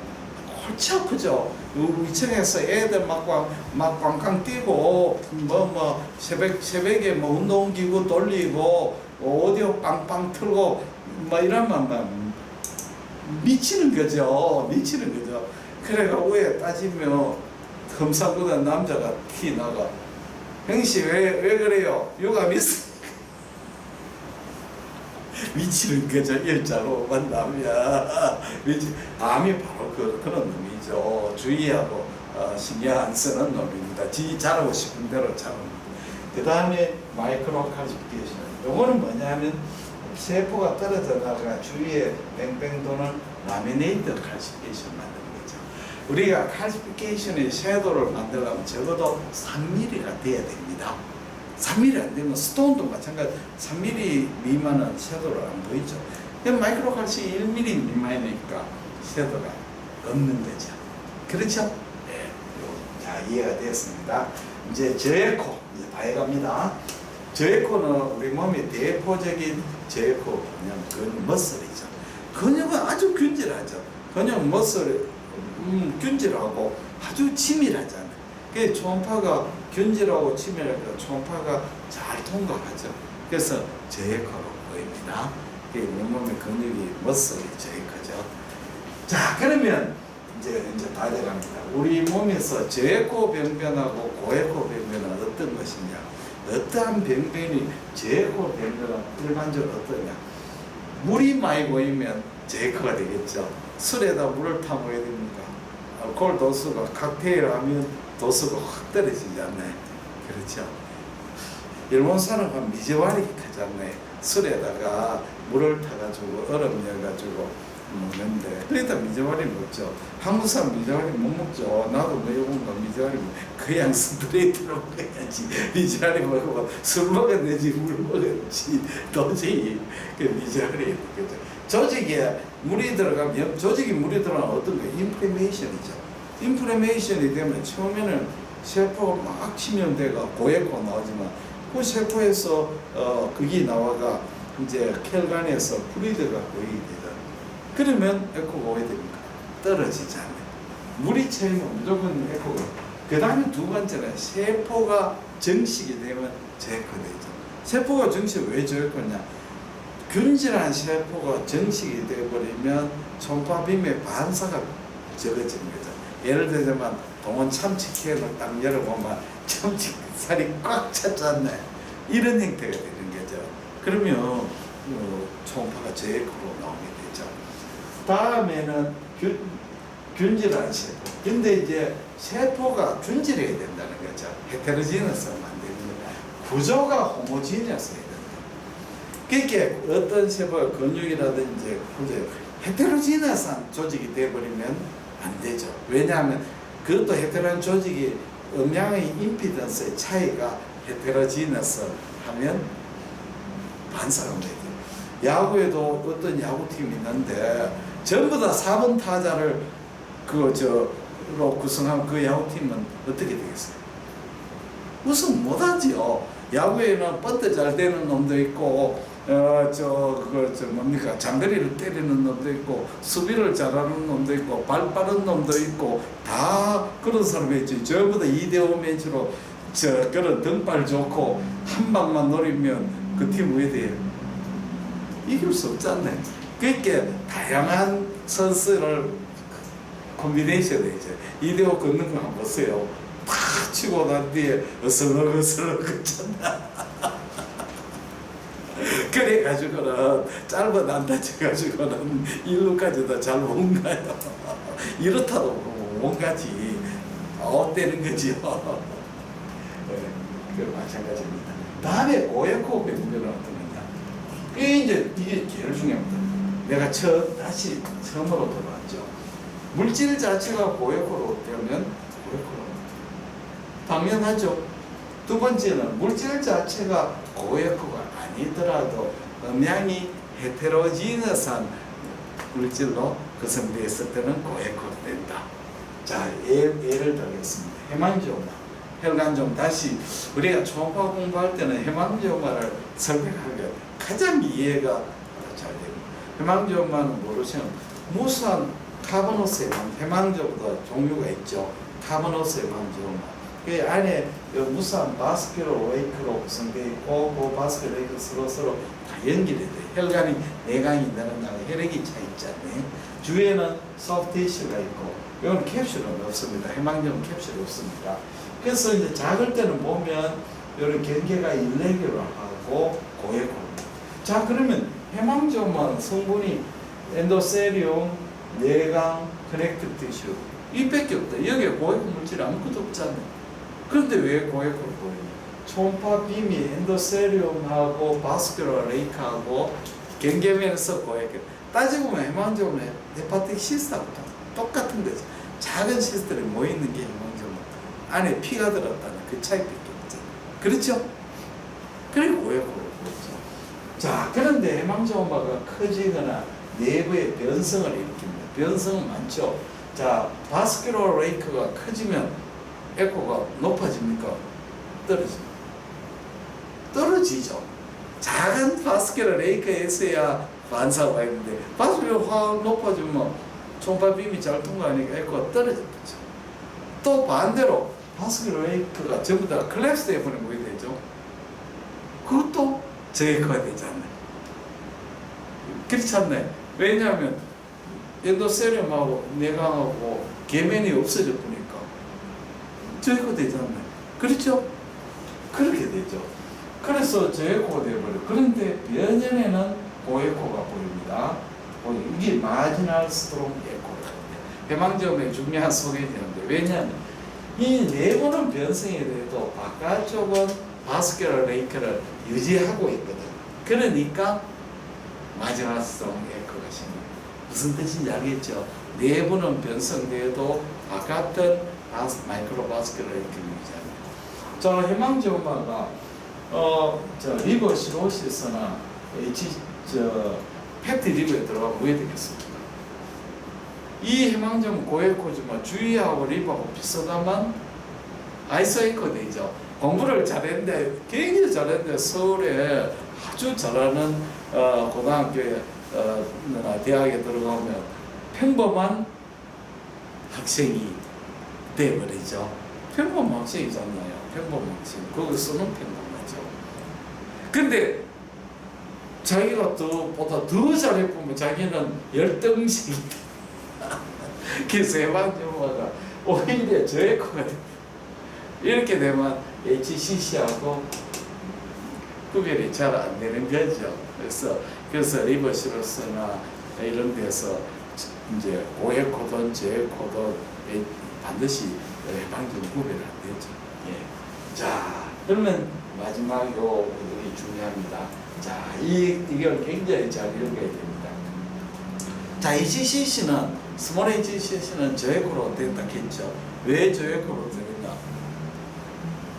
골치 아프죠. 위층에서 애들 막 꽝꽝 뛰고 새벽에 뭐 운동기구 돌리고 오디오 빵빵 틀고 이러면 막 미치는 거죠. 그래가 왜 따지면 험상보다 남자가 티 나가. 형씨 왜 그래요? 요가 미치는 거죠. 일자로 만나면 암이 바로 그런 놈이죠. 주의하고 신경 안 쓰는 놈입니다. 지 잘하고 싶은 대로 잘하는. 그 다음에 마이크로 칼시피케이션. 요거는 뭐냐면 세포가 떨어져 나가 주위에 뺑뺑 도는 라미네이트 칼시피케이션 만드는 거죠. 우리가 칼시피케이션의 섀도를 만들려면 적어도 3mm가 돼야 됩니다. 3mm 안 되면 스톤도 마찬가지. 3mm 미만은 섀도를 안 보이죠. 마이크로 칼시 1mm 미만이니까 섀도가 없는 거죠. 그렇죠? 네. 자, 이해가 되었습니다. 이제 저에코 이제 다 해갑니다. 저에코는 우리 몸의 대표적인 저에코 뭐냐면 근육 머슬이죠. 근육은 아주 균질하죠. 근육 머슬 균질하고 아주 치밀하잖아요. 그 초음파가 균질하고 치밀하니까 초음파가 잘 통과하죠. 그래서 저에코로 보입니다. 우리 몸의 근육이 머슬이 저에코죠. 자, 그러면 이제 다 돼갑니다. 우리 몸에서 저에코 병변하고 고에코 병변은 어떤 것이냐? 어떠한 병변이 저에코 병변은 일반적으로 어떠냐? 물이 많이 고이면 저에코가 되겠죠. 술에다 물을 타 먹어야 됩니까? 알코올 도수가 칵테일 하면 도수가 확 떨어지지 않나요? 그렇죠. 일본 사람은 미저와리 하잖아요. 술에다가 물을 타가지고 얼음 넣어가지고 먹는데 그러다 미저와리 먹죠. 한국 사람 미저와리 못 먹죠. 나도 뭐 일본가 미저와리 그냥 스트레이트로 먹어야지. 미저와리 먹으면 술 먹어야지 물 먹어야지. 도저히 그 미저와리 그죠. 조직에 물이 들어가면 조직에 물이 들어가면 어떤 거 인플레메이션이죠. 인플레메이션이 되면 처음에는 세포가 막 치면대가 고에코 나오지만 그 세포에서 그게 나와가 이제 혈관에서 플루이드가 보이게 되죠. 그러면 에코가 오게 됩니까? 떨어지지 않아요. 물이 채우면 무조건 에코가. 그 다음에 두 번째는 세포가 정식이 되면 저에코 되죠. 세포가 정식이 왜 저에코냐? 균질한 세포가 정식이 되어버리면 초음파빔의 반사가 적어지는 거죠. 예를 들자면 동원 참치캔을 딱 열어보면 참치살이 꽉 찼잖아요. 이런 형태가 되는 거죠. 그러면 초음파가 저에코로 나오게 되죠. 다음에는 균질한 세포. 근데 이제 세포가 균질해야 된다는 거죠. 헤테로지너스가 안 됩니다. 구조가 호모지니어스해야 된다. 그렇게 어떤 세포가 근육이라든지 헤테로지너스한 조직이 되어버리면 안 되죠. 왜냐하면 그것도 헤테로한 조직이 음양의 임피던스의 차이가 헤테로지너스 하면 반사가 돼요. 야구에도 어떤 야구팀이 있는데 전부 다 4번 타자를 로 구성한 그 야구팀은 어떻게 되겠어요? 우승 못하지요. 야구에는 번트 잘 되는 놈도 있고 장거리를 때리는 놈도 있고 수비를 잘하는 놈도 있고 발 빠른 놈도 있고 다 그런 사람이 있지. 전부 다 2대5 매치로 그런 등발 좋고 한 방만 노리면 그 팀 왜 돼요? 이길 수 없잖아요. 그러니까 다양한 선수를 콤비네이션에 이제 2대5 걷는 거 한번 보세요. 다 치고 난 뒤에 어슬렁어슬렁 걷잖아. 그래가지고는 짧은 안 다쳐가지고는 일루까지도 잘 못 가요. 이렇다도 못 가지. 아웃되는 거지요. 네, 그 마찬가지입니다. 다음에 오에코 병변은 어떤 거냐? 이게 제일 중요합니다. 내가 다시 처음으로 돌아왔죠. 물질 자체가 고에코로 되면 고에코로 당연하죠. 두 번째는 물질 자체가 고에코가 아니더라도 음양이 헤테로지너스한 물질로 구성되었을 때는 고에코가 된다. 자, 예를 들겠습니다. 해만조마, 혈관좀 다시 우리가 초음파 공부할 때는 해만조마를 설명하면 가장 이해가 잘 됩니다. 해만조마는 모르시면 무수한 카보노스 해만조보다 종류가 있죠. 카보노스 해만조마. 그 안에 무수한 바스큘러 레이크로 구성되어 있고 그 바스큘러 레이크 서로 다 연결이 돼요. 혈관이 내강이 늘어나고 혈액이 차 있잖아요. 주위에는 소프트 티슈가 있고 이건 캡슐은 없습니다. 해망점 캡슐이 없습니다. 그래서 이제 작을 때는 보면 이런 경계가 일레귤러하고 고에코입니다. 자, 그러면 해망점은 성분이 엔도세리움, 내강, 커넥티브 티슈 이밖에 없다. 여기에 고에코 물질이 아무것도 없잖아요. 그런데 왜 고에코를 보이냐? 초음파 빔이 엔도세리움하고 바스큘러 레이크하고 경계면에서 고에코. 따지고 보면 해망점은 헤파틱 시스하고 똑같은 거죠. 작은 시스들이 모여있는 게 해망점은 안에 피가 들었다는 그 차이밖에 없잖아요. 그렇죠? 그리고 고에코를 보죠. 자, 그런데 해망점마가 커지거나 내부의 변성을 일으킵니다. 변성은 많죠. 자, 바스큘러 레이크가 커지면 에코가 높아집니까? 떨어집니다. 떨어지죠. 작은 바스큘러 레이크에서야 반사가 있는데 바스큘러 확 높아지면 초음파 빔이 잘 통과하니까 에코가 떨어졌죠. 또 반대로 바스큘러 레이크가 전부 다 클랩스 돼버리면 뭐가 되죠? 그것도 저에코가 되지 않나요? 그렇지 않나요? 왜냐하면 엔도세리움하고 내강하고 계면이 없어져 보니까 저에코 되지 않나요? 그렇죠? 그렇게 되죠. 그래서 저에코가 되어버려요. 그런데 변형에는 고에코가 보입니다. 이게 마지널 스트롱 에코를 하는데 해망점의 중요한 소개되는데 왜냐하면 이 내부는 변성이 돼도 바깥쪽은 바스큘러 레이크를 유지하고 있거든. 그러니까 마지널 스트롱 에코가 생깁니다. 무슨 뜻인지 알겠죠? 내부는 변성돼도 바깥은 마이크로 바스큘러 레이크를 유지합니다. 자, 해망점마가 리버 시로시스나 패티 리버에 들어가면 왜 되겠습니까? 이 해망점 고에코지만 주위하고 리버하고 비슷하면 아이소에코 되죠. 공부를 잘했는데 굉장히 잘했는데 서울에 아주 잘하는 고등학교에 대학에 들어가면 평범한 학생이 돼버리죠. 평범한 학생이잖아요. 평범한 학생. 거기서는 평범하죠. 근데 자기가 보다 더 잘해보면 자기는 열등식이다. 그래서 해방정화가 오히려 저에코가 돼. 이렇게 되면 HCC하고 구별이 잘 안 되는 거죠. 그래서 리버시로스나 이런 데서 이제 고에코든 저에코든 반드시 해방정 구별이 안 되죠. 예. 자, 그러면 마지막 요 부분이 중요합니다. 자, 이걸 굉장히 잘 읽어야 됩니다. 자, HCC는 스몰 HCC는 저에코로 된다 했죠. 왜 저에코로 되느냐?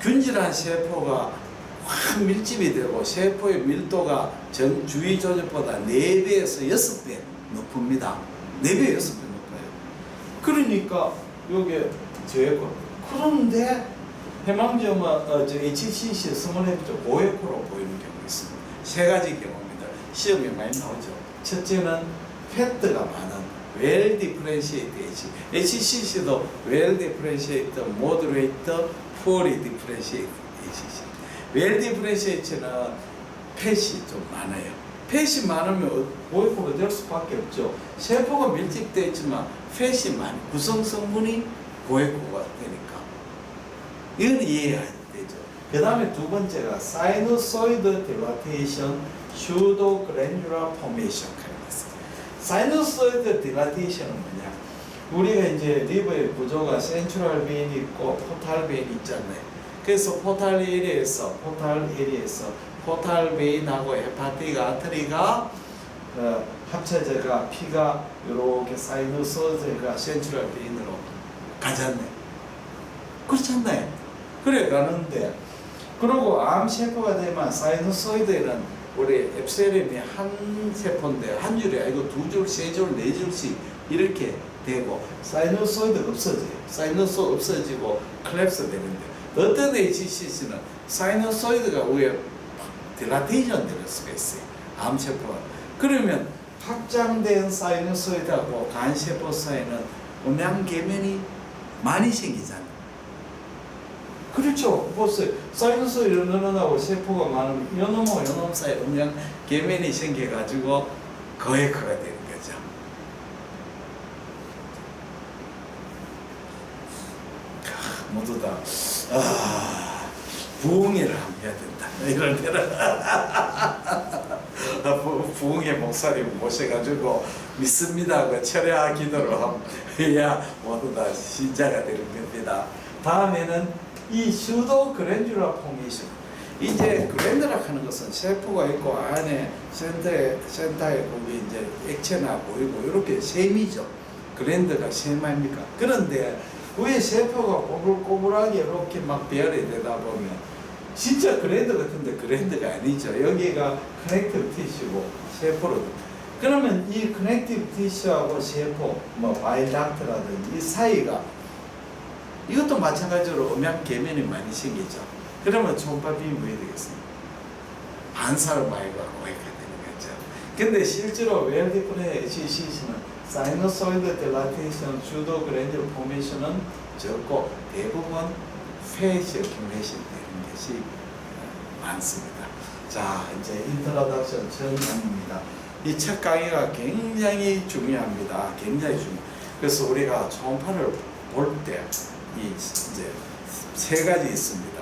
균질한 세포가 확 밀집이 되고 세포의 밀도가 전 주위 조직보다 4배에서 6배 높습니다. 4배, 6배 높아요. 그러니까 요게 저에코. 그런데 해망점은 HCC 스몰 HCC 고에코로 보이는 경우가 있습니다. 3가지 경우입니다. 시험에 많이 나오죠. 첫째는 패트가 많은 well differentiated HCC도 well differentiated, moderate, poorly differentiated HCC. well differentiated는 팻이 좀 많아요. 팻이 많으면 고에코가 될 수밖에 없죠. 세포가 밀집되어 있지만 팻이 많이 구성 성분이 고에코가 되니까 이건 이해해야 되죠. 그 다음에 두 번째가 사이누소이드 딜라테이션, 슈도 그래뉴라 포메이션 가능했어요. 사이누소이드 딜라테이션은 뭐냐? 우리가 이제 리버의 구조가 센트럴 베인이 있고 포탈 베인이 있잖아요. 그래서 포탈 에리에서 포탈 베인하고 헤파틱 아트리가 합쳐져가 피가 이렇게 사이누소이드가 센트럴 베인으로 가잖네. 그렇지 않나요? 그래 가는데 그리고 암 세포가 되면 사이누소이드에는 우리 엡세렘이 한 세포인데 한 줄이 아니고 두 줄, 세 줄, 네 줄씩 이렇게 되고 사이누소이드가 없어져요. 사이누소 없어지고 클랩스 되는데 어떤 HCC는 사이누소이드가 위에 딜라테이션 될 수가 있어요. 암 세포가. 그러면 확장된 사이누소이드하고 간세포 사이는 음양계면이 많이 생기잖아요. 그렇죠. 보세요. 사이누소이드 늘어나고 세포가 많으면 요놈하고 요놈 사이 음양계면이 생겨가지고 거액화가 되는 거죠. 모두 다 부흥회를 한번 해야 된다. 이럴 때는 부흥회 목사님 모셔가지고 믿습니다. 그 철야 기도를 하면 해야 모두 다 신자가 되는 겁니다. 다음에는 이 슈도 그랜듈라 포메이션. 이제 그랜듈라 하는 것은 세포가 있고 안에 센터에 거기 이제 액체나 보이고 이렇게 셈이죠. 그랜드가 셈 아닙니까? 그런데 위에 세포가 꼬불꼬불하게 이렇게 막 배열이 되다 보면 진짜 그랜드 같은데 그랜드가 아니죠. 여기가 커넥티브 티슈고 세포로. 그러면 이 커넥티브 티슈하고 세포, 뭐 바이락트라든지 이 사이가 이것도 마찬가지로 음양계면이 많이 생기죠. 그러면 초음파빔이 뭐해야 되겠습니까? 반사를 많이 가고 오해가 되는 거죠. 근데 실제로 웰디프네 HCC는 사이너소이드 딜라테이션, 주도 그랜듈 포메이션은 적고 대부분 페이셜 큐레이션 되는 것이 많습니다. 자, 이제 인트로덕션 전강입니다. 이 첫 강의가 굉장히 중요합니다. 굉장히 중요. 그래서 우리가 초음파를 볼 때 이 이제 세 가지 있습니다.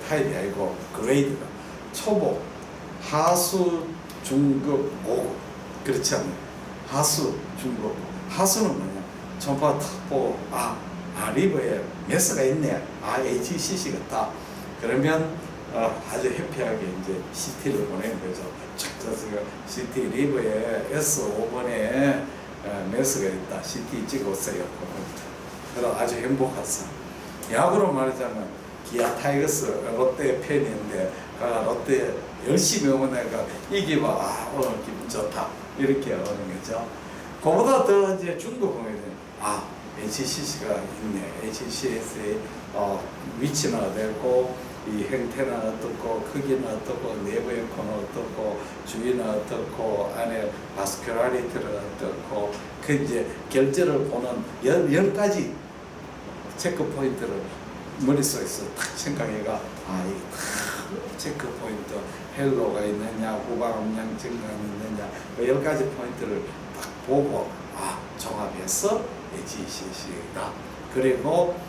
타입이 아니고 그레이드가 초보, 하수, 중급, 고급. 그렇지 않나요? 하수, 중급. 하수는 뭐냐? 초음파 탁 보고 리버에 메스가 있네. HCC 같다. 그러면 아주 해피하게 이제 CT를 보내는 거죠. 그래서 CT 리버에 S5번에 메스가 있다. CT 찍었어요. 그럼 아주 행복하죠. 야구로 말하자면 기아 타이거스 롯데 팬인데 롯데 열심히 응원해가 이기면 오늘 기분 좋다 이렇게 하는 거죠. 그보다 더 이제 중국 보면 HCC가 있네. HCC의 위치는 어떻고 이 형태는 어떻고 크기는 어떻고 내부의 코는 어떻고 주위는 어떻고 안에 바스큘라리티는 어떻고 그 이제 결제를 보는 10가지 체크 포인트를 머릿속에서 탁 생각해가 이 체크 포인트 헬로가 있느냐 후방 음량 증강이 있느냐 10가지 포인트를 딱 보고 종합해서 HCC다. 그리고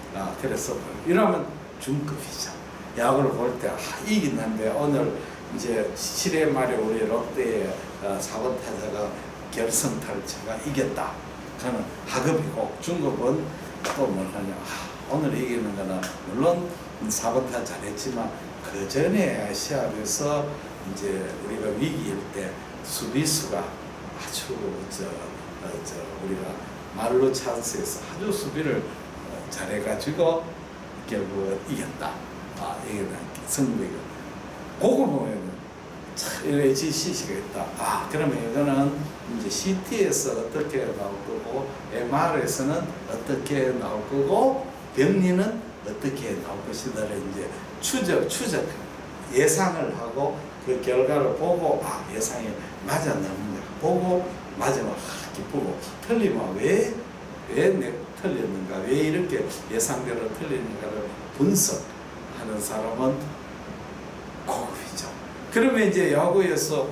그래서 이러면 중급이죠. 야구를 볼 때 이기는데 오늘 이제 7회 말에 우리 롯데의 4번 타자가 결승타를 이겼다. 그는 하급이고 중급은 또 뭘 하냐. 오늘 이기는 거는 물론 4번 타 잘했지만 그 전에 시합에서 이제 우리가 위기일 때 수비수가 아주 우리가 말로 찬스에서 아주 수비를 잘해가지고 결국 이겼다. 이게 승부이고. 그걸 보면은 HCC가 있다. 그러면 이거는 이제 CT에서 어떻게 나올 거고, MR에서는 어떻게 나올 거고, 병리는 어떻게 나올 것이다를 이제 추적, 예상을 하고 그 결과를 보고, 예상이 맞아 나옵니다. 보고, 맞으면 기쁘고, 틀리면 왜 틀렸는가, 왜 이렇게 예상대로 틀리는가를 분석하는 사람은 고급이죠. 그러면 이제 야구에서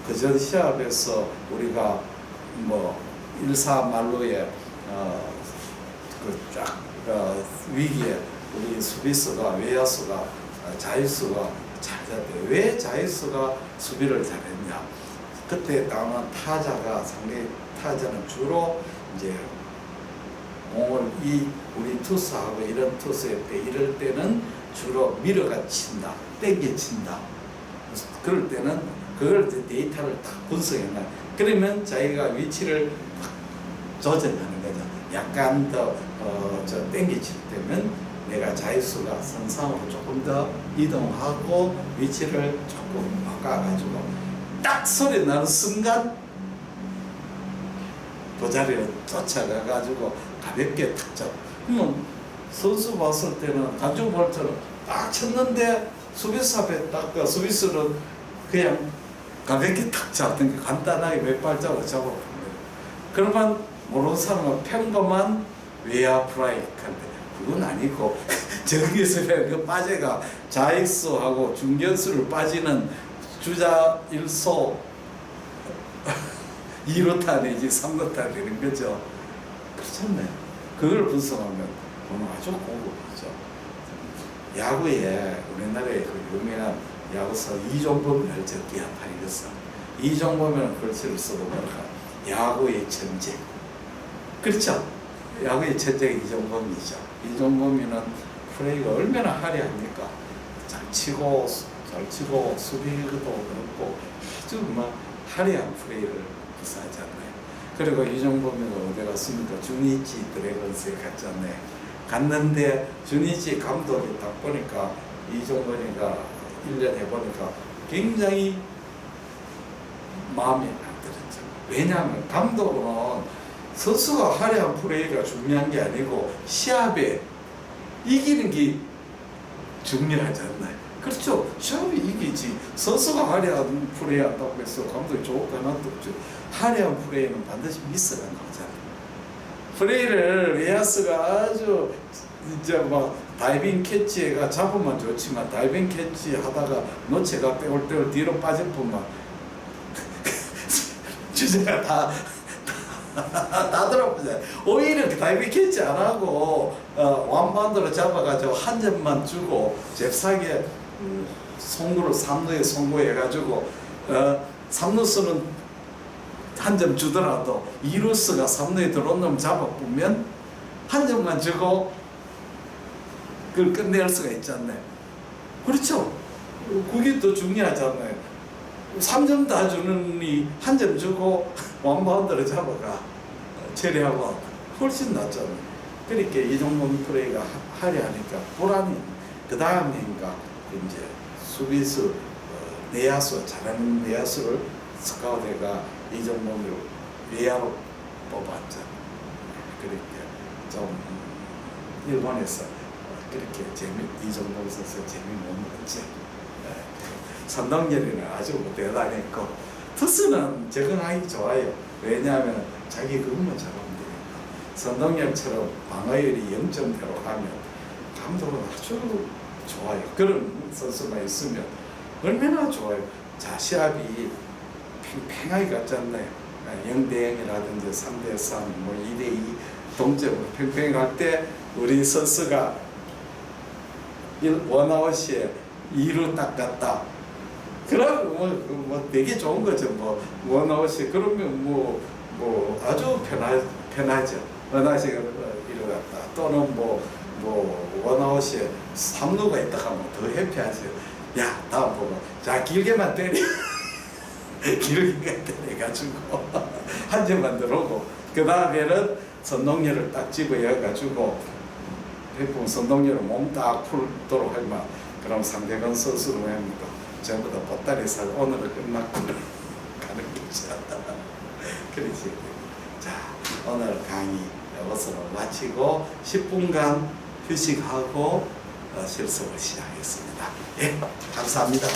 그전 시합에서 우리가 뭐 1사 말로에 위기에 우리 수비수가 외야수가 자유수가 잘했대요. 왜 자유수가 수비를 잘했냐? 그때 당한 타자가 상대 타자는 주로 이제 공을 우리 투수하고 이런 투수일 때 이럴 때는 주로 밀어가 친다, 땡겨 친다. 그럴 때는 그걸 이제 데이터를 딱 분석해놔. 그러면 자기가 위치를 딱 조정하는 거죠. 약간 더 땡기칠 때면 내가 자유수가 선상으로 조금 더 이동하고 위치를 조금 바꿔가지고 딱 소리 나는 순간 그 자리를 쫓아가가지고 가볍게 탁 잡고. 그러면 선수 봤을 때는 간주볼처럼 딱 쳤는데 수비수 앞에 딱 수비수는 그냥 가볍게 탁 잡던 게 간단하게 몇 발자국 잡아보는 거예요. 그러면 모르는 사람은 평범한 외야 프라이 한데 그건 아니고 저기서 그 빠져가 좌익수하고 중견수를 빠지는 주자 1소 2루타 내지 3루타 되는 거죠. 그렇잖아요. 그걸 분석하면 보면 아주 고급이죠. 야구에 우리나라의 그 유명한 야구사 이종범을 적기 한판이 있어. 이종범이라는 글씨를 쓰고 보니까 야구의 천재. 그렇죠? 야구의 천재가 이종범이죠. 이종범이는 플레이가 얼마나 화려합니까? 잘 치고 수비도 그렇고 아주 막 화려한 플레이를 구사하지 않나요? 그리고 이종범이가 어디 갔습니까? 주니치 드래곤스에 갔잖아요. 갔는데 주니치 감독이 딱 보니까 이종범이가 1년 해보니까 굉장히 마음에 안 들었죠. 왜냐하면 감독은 선수가 화려한 플레이가 중요한 게 아니고 시합에 이기는 게 중요하지 않나요? 그렇죠. 시합이 이기지. 선수가 화려한 플레이 한다고 해서 감독이 좋을 거 하나도 없죠. 화려한 플레이는 반드시 미스가 나오잖아요. 플레이를 외야스가 아주 이제 막 다이빙 캐치가 잡으면 좋지만 다이빙 캐치 하다가 놓치가 떼올 뒤로 빠질 뿐만 주제가 다 들어보자. 오히려 다이빙 캐치 안 하고 완반도로 잡아가지고 한 점만 주고 잽싸게 송구를 3루에 송구해가지고 3루수는 한 점 주더라도 2루수가 3루에 들어온 놈 잡아보면 한 점만 주고 그걸 끝낼 수가 있잖아요. 그렇죠? 그게 더 중요하잖아요. 3점 다 주느니 한 점 주고 완바운드로 잡아가 처리하고 훨씬 낫잖아요. 그러니까 이종범 플레이가 화려하니까 불안이. 그 다음에인가 이제 수비수 내야수 잘하는 내야수를 스카우트가 이종범을 외야로 뽑았잖아요. 그러니까 좀 일본에서 그렇게 이종범 선수 재미 못 먹었지. 선동열이는 아주 대단했고 투수는 적응하기 좋아요. 왜냐하면 자기 그것만 잘하면 되니까. 선동열처럼 방어율이 0점대로 가면 감독은 아주 좋아요. 그런 선수가 있으면 얼마나 좋아요. 자, 시합이 팽팽하게 갔잖아요. 0대0이라든지 3대3, 뭐 2대2 동점으로 팽팽히 갈 때 우리 선수가 원아웃에 2루 딱 갔다. 그러면 뭐 되게 좋은 거죠. 뭐 원아웃이 그러면 뭐 아주 편하죠. 원아웃이 2루 갔다. 또는 뭐 원아웃에 3루가 있다 하면 더 해피하죠. 야, 다음 보고 자 길게만 때려. 길게만 때려가지고 한 점만 들어오고 그 다음에는 선동열을 딱 집어여가지고 대부분 선동열을 몸 딱 풀도록 하면 그럼 상대방 선수로 합니다. 전부 다 보따리 살 오늘은 끝났구나 가는 거죠. 그렇지. 자, 오늘 강의 이것으로 마치고 10분간 휴식하고 실습을 시작했습니다. 예, 감사합니다.